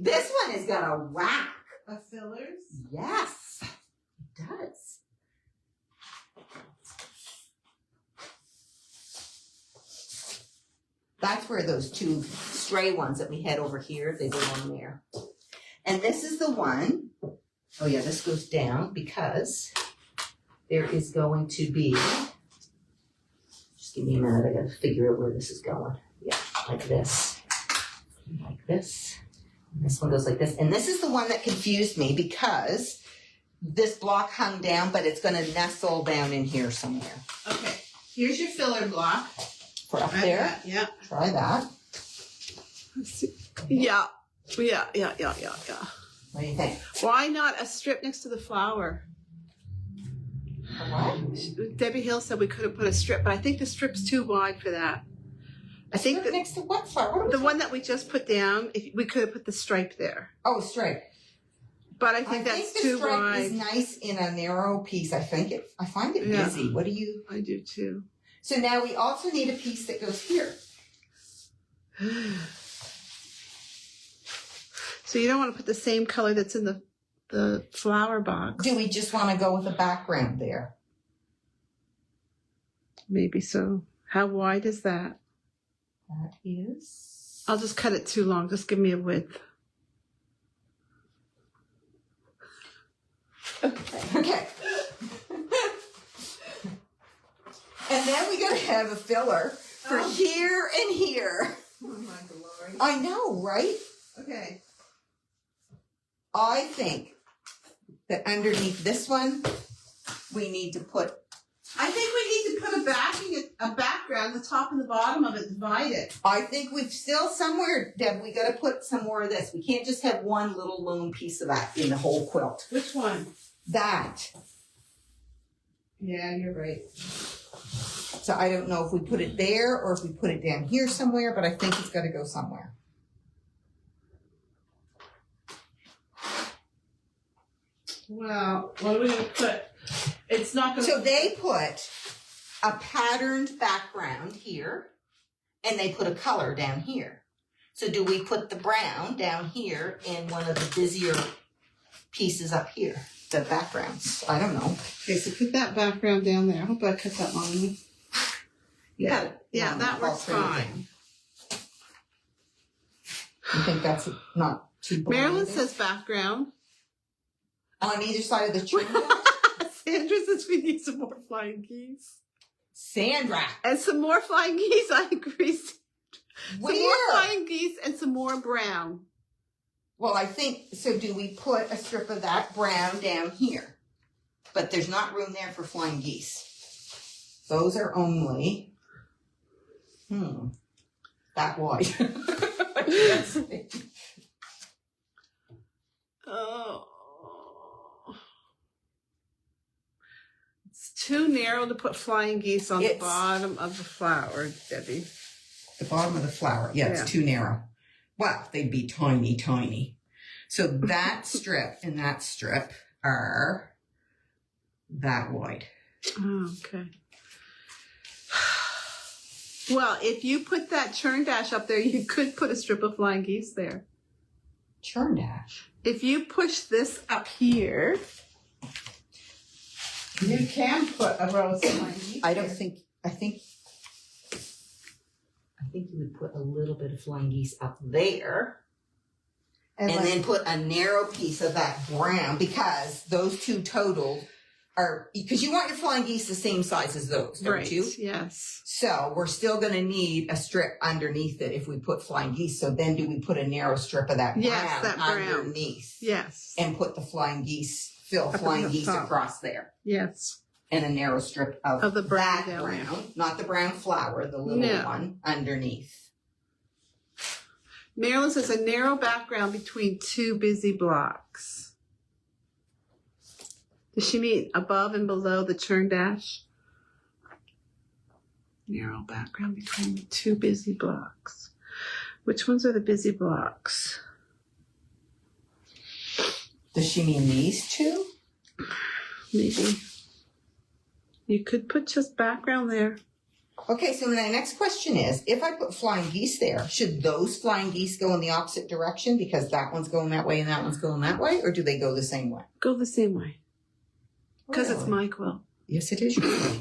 this one has got a rack. A fillers. Yes, it does. That's where those two stray ones that we had over here, they belong there. And this is the one, oh yeah, this goes down because there is going to be, just give me a minute, I gotta figure out where this is going. Yeah, like this, like this. And this one goes like this. And this is the one that confused me because this block hung down, but it's gonna nestle down in here somewhere. Okay, here's your filler block. For up there, Yeah. try that. Let's see. Yeah. Yeah. What do you think? Why not a strip next to the flower? A what? Debbie Hill said we could have put a strip, but I think the strip's too wide for that. I think Strip next to what flower? What are we the talking- one that we just put down, if we could have put the stripe there. Oh, stripe. But I think that's the too stripe wide. is nice in a narrow piece. I find it Yeah. busy. What do you? I do too. So now we also need a piece that goes here. So you don't want to put the same color that's in the flower box. Do we just want to go with a background there? Maybe so. How wide is that? That is. I'll just cut it too long. Just give me a width. Okay. And then we gotta have a filler for here and here. Oh my glory. I know, right? Okay. I think that underneath this one, we need to put. I think we need to put a background, the top and the bottom of it, divide it. I think we've still somewhere, Deb, we gotta put some more of this. We can't just have one little lone piece of that in the whole quilt. Which one? That. Yeah, you're right. So I don't know if we put it there or if we put it down here somewhere, but I think it's gotta go somewhere. Well, what are we gonna put? It's not gonna. So they put a patterned background here and they put a color down here. So do we put the brown down here in one of the busier pieces up here? The backgrounds. I don't know. Okay, so put that background down there. I hope I cut that line. Yeah, Yeah, that works all three. fine. You think that's not too blinding? Marilyn says background. On either side of the tree. Sandra says we need some more flying geese. Sandra. And some more flying geese, I agree. Some more Where? flying geese and some more brown. Well, I think, so do we put a strip of that brown down here? But there's not room there for flying geese. Those are only, that wide. Yes. Oh. It's too narrow to put flying geese on the It's- bottom of the flower, Debbie. The bottom of the flower. Yeah, Yeah. it's too narrow. Well, they'd be tiny, tiny. So that strip and that strip are that wide. Oh, okay. Well, if you put that churn dash up there, you could put a strip of flying geese there. Churn dash. If you push this up here, you can put a row of flying geese. I think you would put a little bit of flying geese up there. And then put a narrow piece of that brown, because those two total are, because you want your flying geese the same size as those, don't right, you? yes. So we're still going to need a strip underneath it if we put flying geese. So then do we put a narrow strip of that brown, Yes, that brown. underneath? Yes. And put the flying geese, fill Up flying at the geese top. across there. Yes. And a narrow strip Of the brown that down there. brown, not the brown flower, the little No. one underneath. Marilyn says a narrow background between two busy blocks. Does she mean above and below the churn dash? Narrow background between the two busy blocks. Which ones are the busy blocks? Does she mean these two? Maybe. You could put just background there. Okay, so my next question is, if I put flying geese there, should those flying geese go in the opposite direction because that one's going that way and that one's going that way, or do they go the same way? Go the same way. Because it's Really? my quilt. Yes, it is your quilt.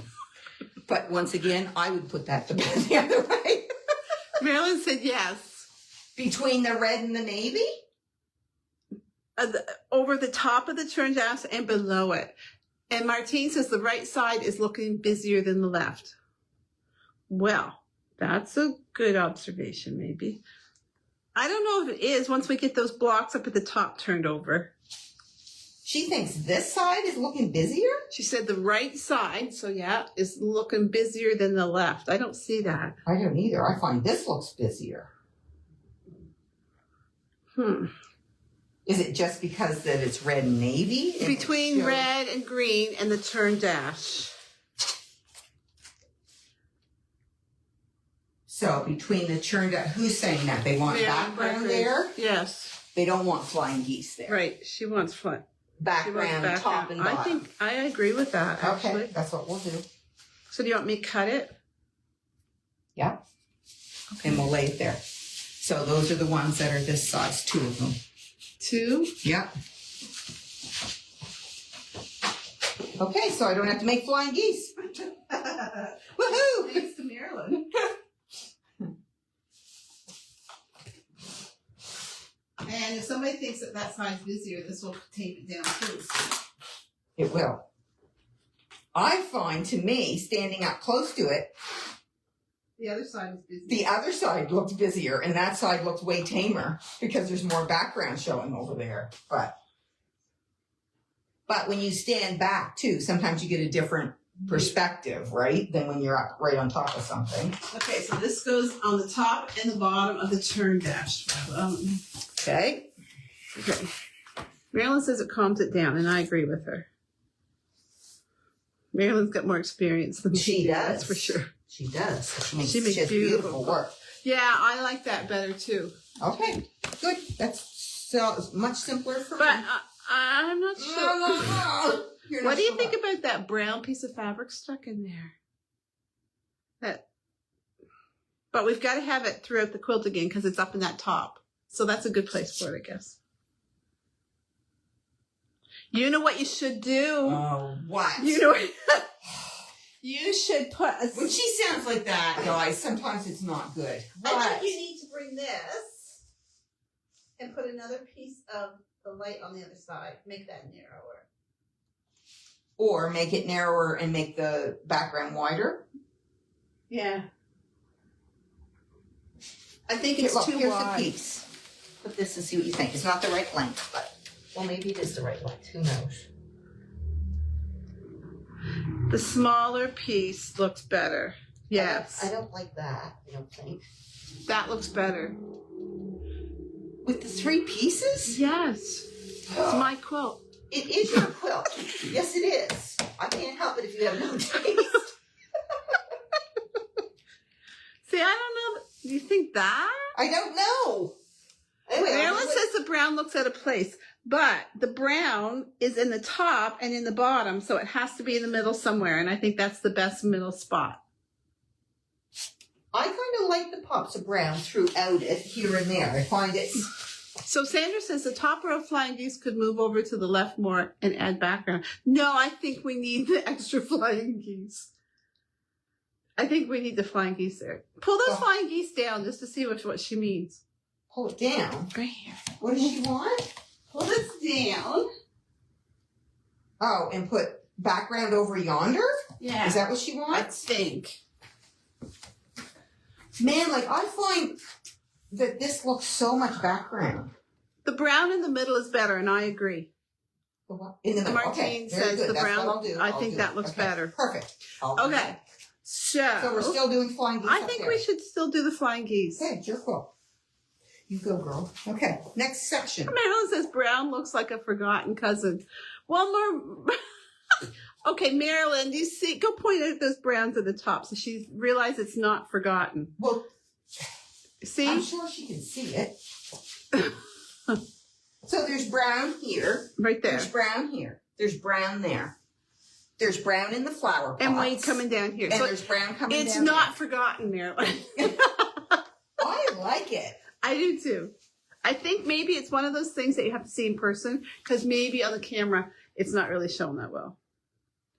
But once again, I would put that the other way. Marilyn said yes. Between the red and the navy? Over the top of the churn dash and below it. And Martine says the right side is looking busier than the left. Well, that's a good observation, maybe. I don't know if it is once we get those blocks up at the top turned over. She thinks this side is looking busier? She said the right side, so yeah, is looking busier than the left. I don't see that. I don't either. I find this looks busier. Is it just because that it's red and navy? And Between it shows- red and green and the churn dash. So between the churned out, who's saying that? They want background there? Yes. They don't want flying geese there. Right. She wants fun. Background, top and bottom. I think I agree with that, actually. Okay, that's what we'll do. So do you want me to cut it? Yeah. And we'll lay it there. So those are the ones that are this size, two of them. Two? Yeah. Okay, so I don't have to make flying geese. Woohoo! Thanks to Marilyn. And if somebody thinks that that side's busier, this will tape it down too. It will. I find, to me, standing up close to it, The other side is busy. the other side looked busier and that side looked way tamer because there's more background showing over there. But when you stand back too, sometimes you get a different perspective, right? Than when you're up right on top of something. Okay, so this goes on the top and the bottom of the churn dash. Okay. Okay. Marilyn says it calms it down, and I agree with her. Marilyn's got more experience than me. She does. That's for sure. She does. She makes has beautiful work. Yeah, I like that better too. Okay, good. That's so much simpler for But me. I'm not sure. You're What not do you so think much. about that brown piece of fabric stuck in there? But we've got to have it throughout the quilt again because it's up in that top. So that's a good place for it, I guess. You know what you should do? Oh, what? You know what? You should put a... When she sounds like that, guys, sometimes it's not good. I What? think you need to bring this and put another piece of the light on the other side. Make that narrower. Or make it narrower and make the background wider. Yeah. I think it's Look, too here's wide. a piece. Put this and see what you think. It's not the right length, but, well, maybe it is the right length. Who knows? The smaller piece looks better. Yes. I don't like that, I don't think. That looks better. With the three pieces? Yes. It's my quilt. It is your quilt. Yes, it is. I can't help it if you You have no taste. See, I don't know. Do you think that? I don't know. Anyway, Marilyn says the brown looks out of place, but the brown is in the top and in the bottom, so it has to be in the middle somewhere, and I think that's the best middle spot. I kind of like the pops of brown throughout it, here and there. I find it. So Sandra says the top row of flying geese could move over to the left more and add background. No, I think we need the extra flying geese. I think we need the flying geese there. Pull those flying geese down just to see what she means. Pull it down. Right here. What does she want? Pull this down. Oh, and put background over yonder? Yeah. Is that what she I wants? think. Man, like, I find that this looks so much background. The brown in the middle is better, and I agree. The what? In the middle. Martine Okay, very says good. the That's brown. what I'll do. I I'll think do that it. looks Okay, better. Perfect. I'll do Okay. that. So we're still doing flying geese I up think there. we should still do the flying geese. Okay, it's your fault. You go, girl. Okay, next section. Marilyn says brown looks like a forgotten cousin. One more. Okay, Marilyn, you see? Go point at those browns at the top so she realizes it's not forgotten. Well, See? I'm sure she can see it. So there's brown here. Right there. There's brown here. There's brown there. There's brown in the flower pots. And white coming down here. And So there's brown coming down it's not forgotten, Marilyn. I like it. I do too. I think maybe it's one of those things that you have to see in person because maybe on the camera it's not really shown that well.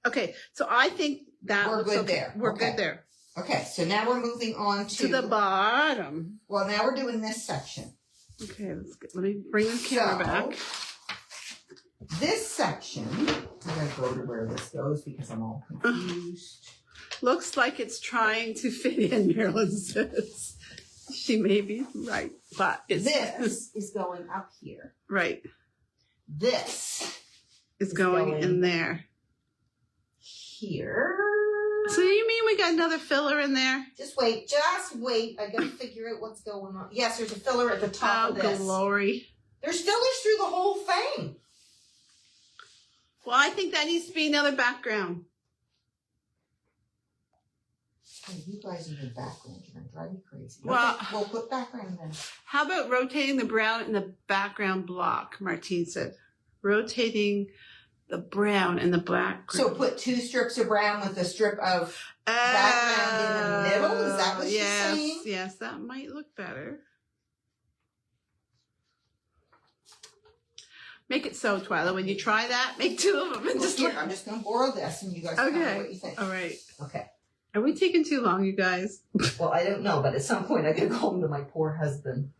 Okay, so I think that We're looks good okay. there. We're Okay. good there. Okay, so now we're moving on To the bottom. Well, now we're doing this section. Okay, let me bring the camera back. This section, I'm going to go to where this goes because I'm all confused. Looks like it's trying to fit in, Marilyn says. She may be right, but it's This is going up here. right. This It's going in there. here. So you mean we got another filler in there? Just wait. I got to figure out what's going on. Yes, there's a filler at the top of this. Glory. There's fillers through the whole thing. Well, I think that needs to be another background. Oh, you guys are in background. You're going to drive me crazy. Well- Okay, we'll put background then. How about rotating the brown in the background block, Martine said. Rotating the brown in the background. So put 2 strips of brown with a strip of background in the middle? Is that what she's saying? Yes, that might look better. Make it so, Twyla. When you try that, make 2 of them and just Here, I'm just going to borrow this and you guys tell me what you think. All right. Okay. Are we taking too long, you guys? Well, I don't know, but at some point I gotta go home to my poor husband.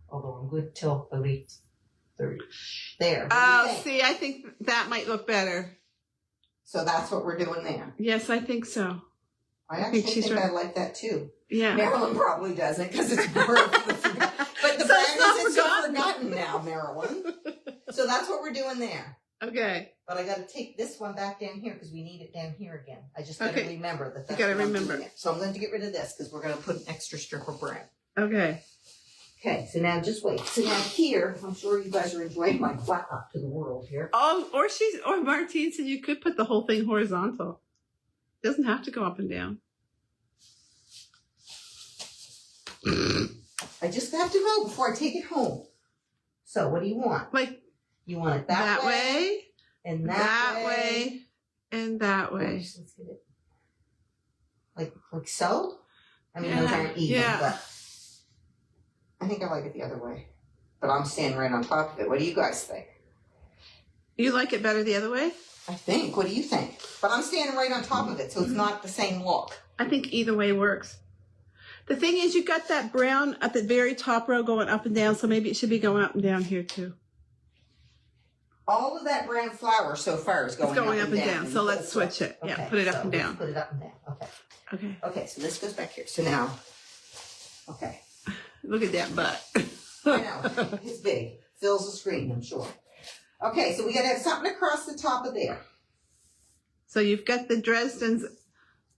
Although I'm good till at least 30. There. What do you Oh, think? see, I think that might look better. So that's what we're doing there. Yes, I think so. I actually think she's think right. I like that too. Yeah. Marilyn probably doesn't because it's more of the but the So it's not brand isn't so forgotten. forgotten now, Marilyn. So that's what we're doing there. Okay. But I got to take this one back down here because we need it down here again. I just got to Okay. remember that. That's You gotta what I'm remember. doing it. So I'm going to get rid of this because we're going to put an extra strip of brown. Okay. Okay, so now just wait. So now here, I'm sure you guys are enjoying my flat up to the world here. Oh, or Martine said you could put the whole thing horizontal. Doesn't have to go up and down. I just have to know before I take it home. So what do you want? Like You want it that way and that way. and that way. Oops, let's get it. Like so? I mean, those aren't even, Yeah. but I think I like it the other way. But I'm standing right on top of it. What do you guys think? You like it better the other way? I think. What do you think? But I'm standing right on top of it, so it's not the same look. I think either way works. The thing is, you got that brown at the very top row going up and down, so maybe it should be going up and down here too. All of that brown flour so far is going, It's going up and down. So let's switch it. Okay, Yeah, put it up so and let's down. Put it up and down. Okay. Okay. Okay, so this goes back here. So now, okay. Look at that butt. I know. It's big. Fills the screen, I'm sure. Okay, so we got to have something across the top of there. So you've got the Dresden's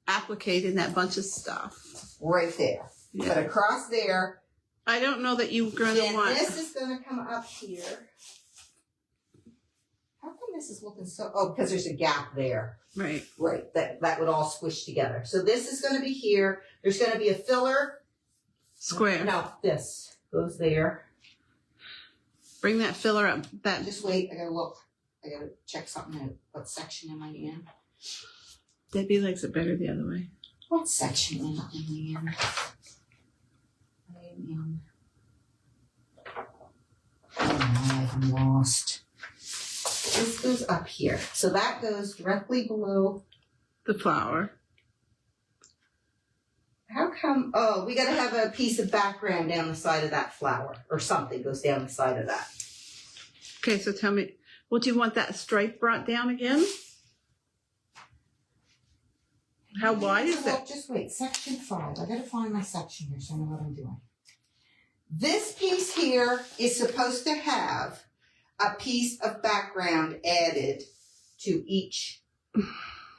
applicating that bunch of stuff. Right there. Yeah. But across there, I don't know that you're going to then want. this is going to come up here. How come this is looking so, oh, because there's a gap there. Right. Right, that would all squish together. So this is gonna be here. There's gonna be a filler. Square. No, this goes there. Bring that filler up. That Just wait, I gotta look. I gotta check something out. What section am I in? Debbie likes it better the other way. What section am I in? I am in. Oh, I'm lost. This goes up here. So that goes directly below. The flower. How come? Oh, we gotta have a piece of background down the side of that flower, or something goes down the side of that. Okay, so tell me, well, do you want that stripe brought down again? How wide is it? Just wait, section 5. I gotta find my section here so I know what I'm doing. This piece here is supposed to have a piece of background added to each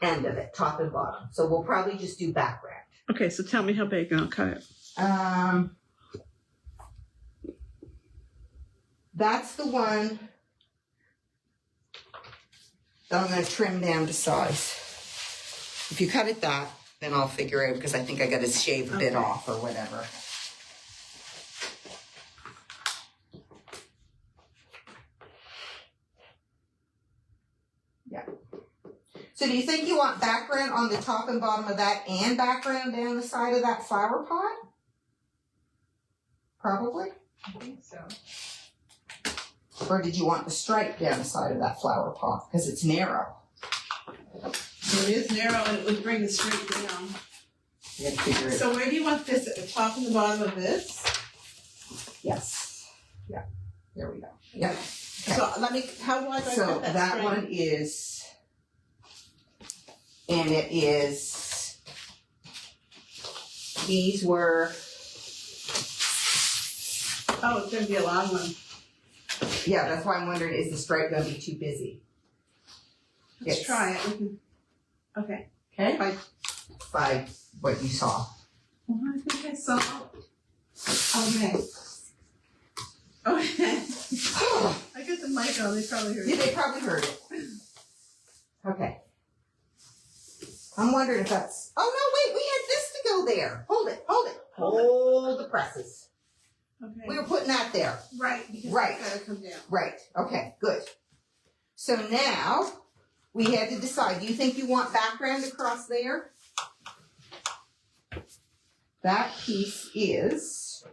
end of it, top and bottom. So we'll probably just do background. Okay, so tell me how big and I'll cut it. That's the one that I'm going to trim down to size. If you cut it that, then I'll figure out, because I think I got to shave a bit off or whatever. Yeah. So do you think you want background on the top and bottom of that and background down the side of that flower pot? Probably. I think so. Or did you want the stripe down the side of that flower pot? Because it's narrow. It is narrow and it would bring the straight down. You gotta figure it out. So where do you want this? At the top and the bottom of this? Yes. Yeah. There we go. Yeah. Okay. So let me, how wide do I So cut that that string? one is, and it is, these were, Oh, it's going to be a long one. yeah, that's why I'm wondering, is the stripe gonna be too busy? Let's Yes. try it. We can- Okay. Okay? By- By what you saw. Well, I think I saw. Okay. Okay. I got the mic on. They probably heard Yeah, it. they probably heard it. Okay. I'm wondering if that's, oh no, wait, we had this to go there. Hold it, hold it. Hold the presses. Okay. We were putting that there. Right. Because Right. it's got to come down. Right, okay, good. So now, we had to decide, do you think you want background across there? That piece is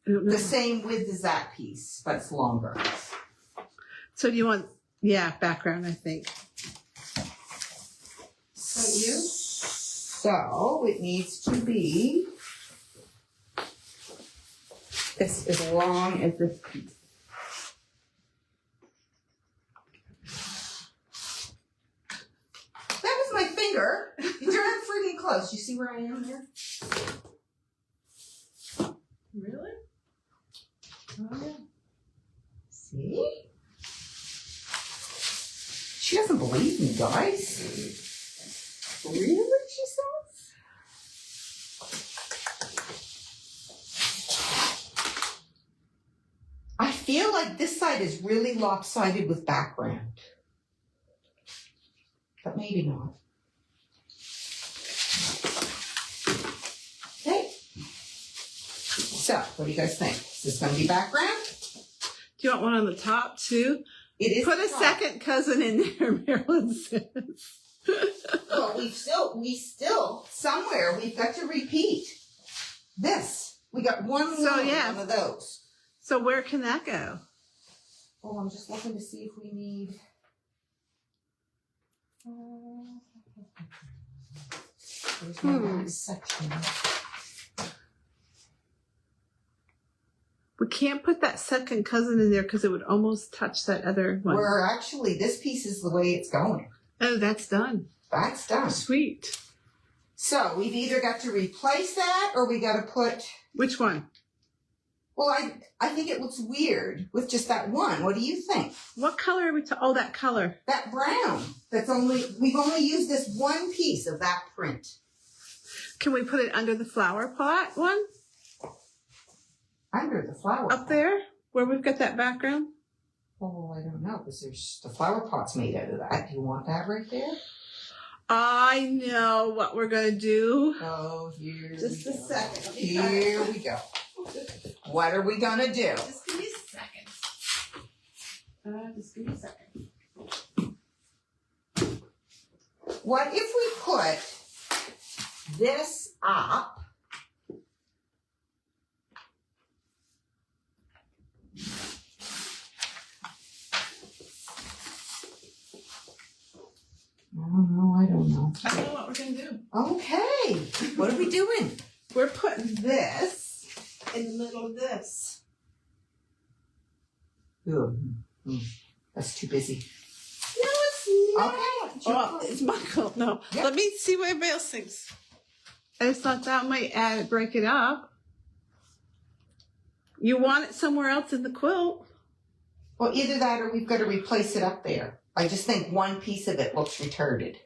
the same width as that piece, but it's longer. So do you want, yeah, background, I think. you? So it needs to be this as long as this piece. That was my finger. You turned freaking close. You see where I am here? Really? Oh, yeah. See? She doesn't believe me, guys. Really, she says? I feel like this side is really lopsided with background. But maybe not. Okay. So, what do you guys think? Is this going to be background? Do you want one on the top too? It is. Put a the top. second cousin in there, Marilyn says. Well, we still, somewhere, we've got to repeat this. We got one So, more yeah. one of those. So where can that go? Oh, I'm just looking to see if we need. There's my last section. We can't put that second cousin in there because it would almost touch that other one. Where actually, this piece is the way it's going. Oh, that's done. That's done. Sweet. So we've either got to replace that or we got to put. Which one? Well, I think it looks weird with just that one. What do you think? What color are we oh, that color. That brown. We've only used this one piece of that print. Can we put it under the flower pot one? Under the flower. Up there? Where we've got that background? Oh, I don't know, because there's the flower pot's made out of that. Do you want that right there? I know what we're gonna do. Oh, here Just we a go. second. Here we go. What are we gonna do? Just give me a second. Just give me a second. What if we put this up? I don't know. I don't know what we're gonna do. Okay, what are we doing? We're putting this in the middle of this. Ooh, that's too busy. No, it's not. Okay. Oh, it's my fault. No. Yep. Let me see what everybody else thinks. I just thought that might break it up. You want it somewhere else in the quilt. Well, either that or we've got to replace it up there. I just think one piece of it looks retarded.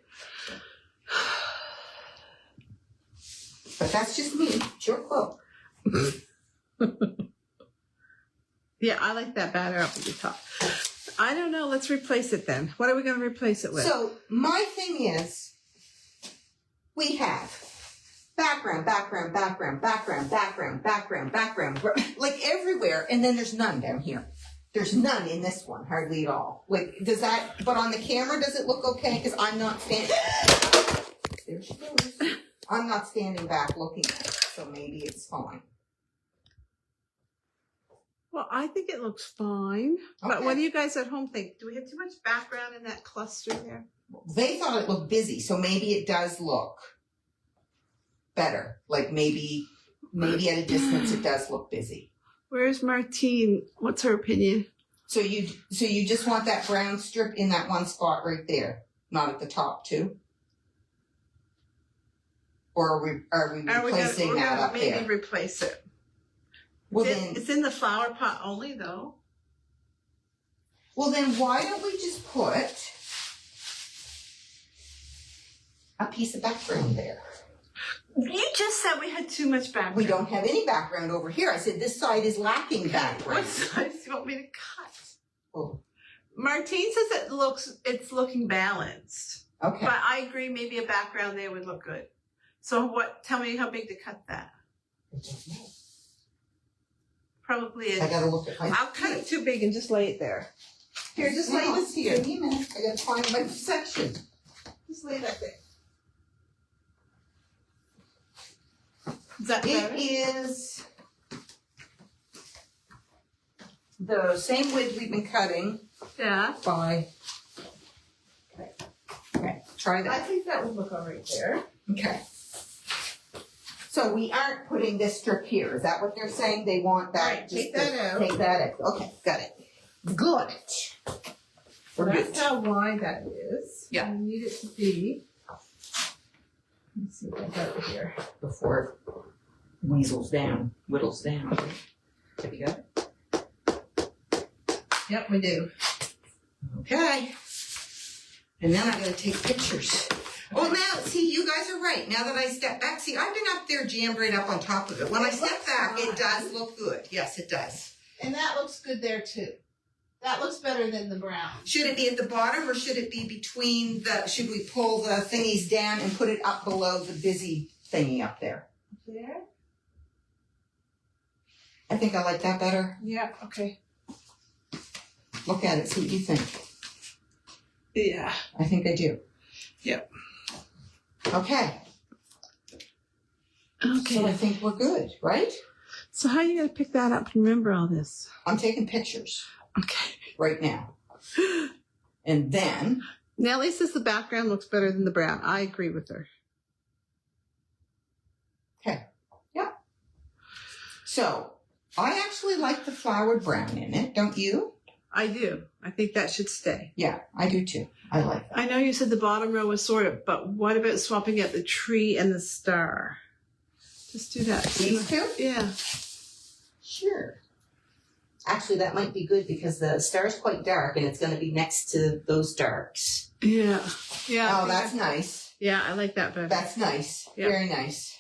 But that's just me. It's your quilt. Yeah, I like that batter up at the top. I don't know. Let's replace it then. What are we going to replace it with? So my thing is, we have background, like everywhere, and then there's none down here. There's none in this one, hardly at all. Like, does that, but on the camera, does it look okay? Because I'm not standing, there she goes. I'm not standing back looking at it, so maybe it's fine. Well, I think it looks fine. But Okay. what do you guys at home think? Do we have too much background in that cluster there? They thought it looked busy, so maybe it does look better. Like maybe at a distance it does look busy. Where's Martine? What's her opinion? So you just want that brown strip in that one spot right there, not at the top too? Or are we replacing that up maybe there? replace it. Well then, It's in the flower pot only though. why don't we just put a piece of background there? You just said we had too much background. We don't have any background over here. I said this side is lacking background. What size do you want me to cut? Oh, Martine says it's looking balanced. okay. But I agree, maybe a background there would look good. So tell me how big to cut that. I don't know. Probably I gotta look at my. I'll cut it too big and just lay it there. Here, just lay No, this here. Give me a minute. I gotta find my section. Just lay that there. Is that It better? is the same width we've been cutting Yeah. by. Okay, try I that. think that would look all right there. Okay. So we aren't putting this strip here. Is that what they're saying? They want that? Right, take that out. Take that out. Okay, got it. Got it. We're That's good. how wide that is. Yeah. You need it to be. Let's see what I got it here. Before it whittles down. Have you got it? Yep, we do. Okay. And then I gotta take pictures. Oh, now, see, you guys are right. Now that I step back, see, I've been up there jammed right up on top of it. When I step back, it does look good. Yes, it does. And that looks good there too. That looks better than the brown. Should it be at the bottom or should it be between should we pull the thingies down and put it up below the busy thingy up there? There? I think I like that better. Yeah, okay. Look at it, see what you think. Yeah. I think I do. Yep. Okay. Okay. So I think we're good, right? So how are you going to pick that up and remember all this? I'm taking pictures Okay. right now. And then, Nellie says the background looks better than the brown. I agree with her. okay, yeah. So I actually like the flowered brown in it, don't you? I do. I think that should stay. Yeah, I do too. I like that. I know you said the bottom row was sort of, but what about swapping out the tree and the star? Just do that. These two? Yeah. Sure. Actually, that might be good because the star's quite dark and it's going to be next to those darks. Yeah. Yeah. I Oh, think that's nice. Yeah, I like that better. That's nice. Yeah. Very nice.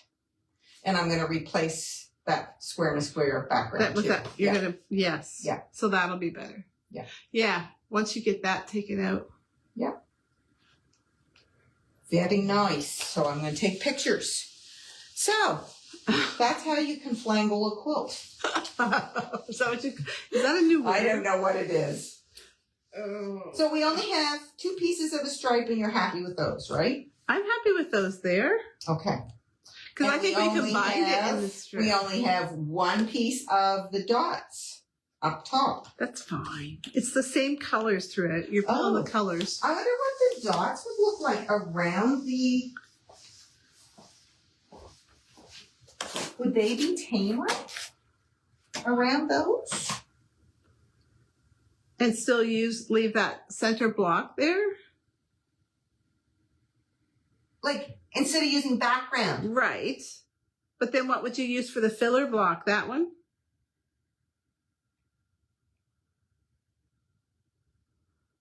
And I'm going to replace that square and a square background With too. that, you're Yeah. gonna yes. Yeah. So that'll be better. Yeah. Yeah. Once you get that taken out. Yeah. Very nice. So I'm going to take pictures. So that's how you can flangle a quilt. Is that a new word? I don't know what it is. Oh. So we only have 2 pieces of a stripe, and you're happy with those, right? I'm happy with those there. Okay. Because I And think we combined it in the strip. We only have 1 piece of the dots up top. That's fine. It's the same colors through it. You're pulling the colors. I wonder what the dots would look like around the... Would they be tamer around those? And still leave that center block there? Like, instead of using background. Right. But then what would you use for the filler block? That one?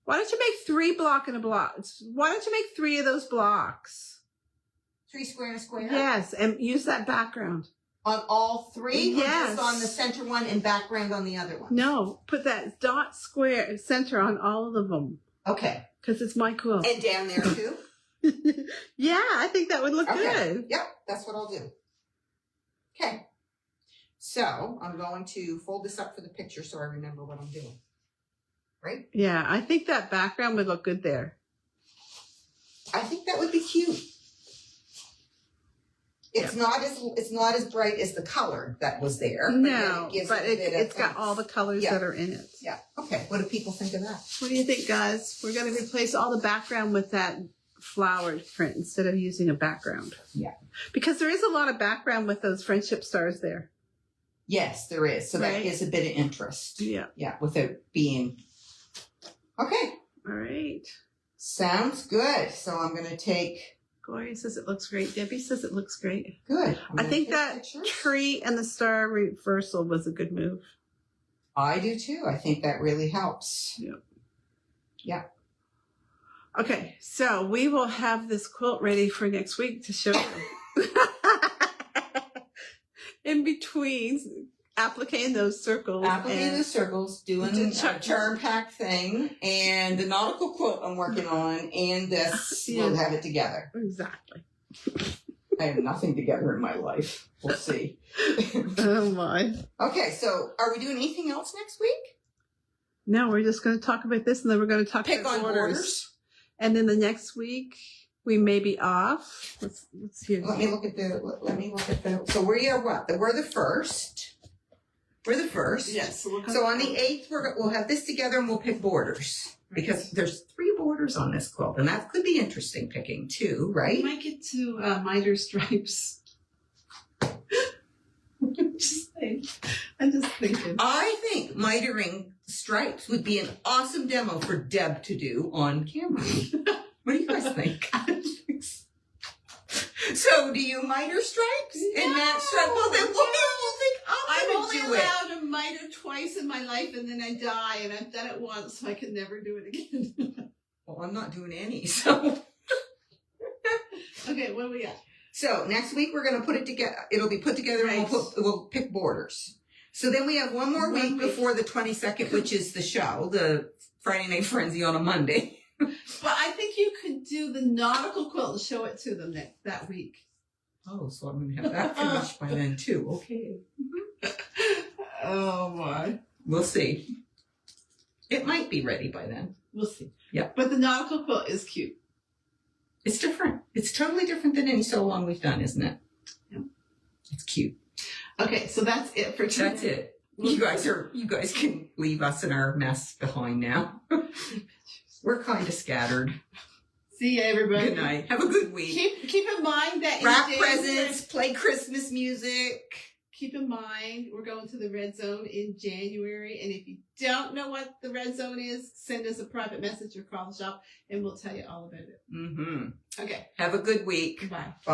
Why don't you make 3 block and a block? Why don't you make 3 of those blocks? 3 square and a square? Yes, and use that background. On all 3? Yes. Or just on the center one and background on the other one? No, put that dot square center on all of them. Okay. Because it's my quilt. And down there too? Yeah, I think that would look good. Yep, that's what I'll do. Okay. So I'm going to fold this up for the picture so I remember what I'm doing. Right? Yeah, I think that background would look good there. I think that would be cute. It's not as bright as the color that was there. No, but it's got all the colors that are in it. Yeah. Okay. What do people think of that? What do you think, guys? We're going to replace all the background with that flowered print instead of using a background. Yeah. Because there is a lot of background with those friendship stars there. Yes, there is. So Right. that is a bit of interest. Yeah. Yeah, without being... Okay. All right. Sounds good. So I'm going to take... Gloria says it looks great. Debbie says it looks great. Good. I think that tree and the star reversal was a good move. I do too. I think that really helps. Yep. Yeah. Okay, so we will have this quilt ready for next week to show you. In between appliquing those circles. Applicating the circles, doing a charm pack thing, and the nautical quilt I'm working on, and this, we'll have it together. Exactly. I have nothing together in my life. We'll see. Oh my. Okay, so are we doing anything else next week? No, we're just going to talk about this, and then we're going to talk about borders. And then the next week we may be off. Let's hear. Let me look at the. So we are what? We're the first. We're the first. Yes. So on the 8th, we'll have this together and we'll pick borders. Because there's 3 borders on this quilt. And that could be interesting picking too, right? We might get to miter stripes. I'm just thinking. I think mitering stripes would be an awesome demo for Deb to do on camera. What do you guys think? So, do you miter stripes and match stripes? Well, then what do you think I'm only allowed to miter twice in my life, and then I die, and I've done it once, so I can never do it again. Well, I'm not doing any, so. Okay, what do we got? So next week we're going to put it together. It'll be put together, and we'll pick borders. So then we have one more week before the 22nd, which is the show, the Friday Night Frenzy on a Monday. But I think you could do the nautical quilt and show it to them that week. Oh, so I'm going to have that finished by then too. Okay. Oh my. We'll see. It might be ready by then. We'll see. Yeah. But the nautical quilt is cute. It's different. It's totally different than any sew along we've done, isn't it? Yeah. It's cute. Okay, so that's it for today. That's it. You guys can leave us in our mess behind now. We're kind of scattered. See you, everybody. Good night. Have a good week. Keep in mind that wrap presents, play Christmas music. Keep in mind, we're going to the red zone in January. And if you don't know what the red zone is, send us a private message or call the shop and we'll tell you all about it. Mm-hmm. Okay. Have a good week. Bye. Bye.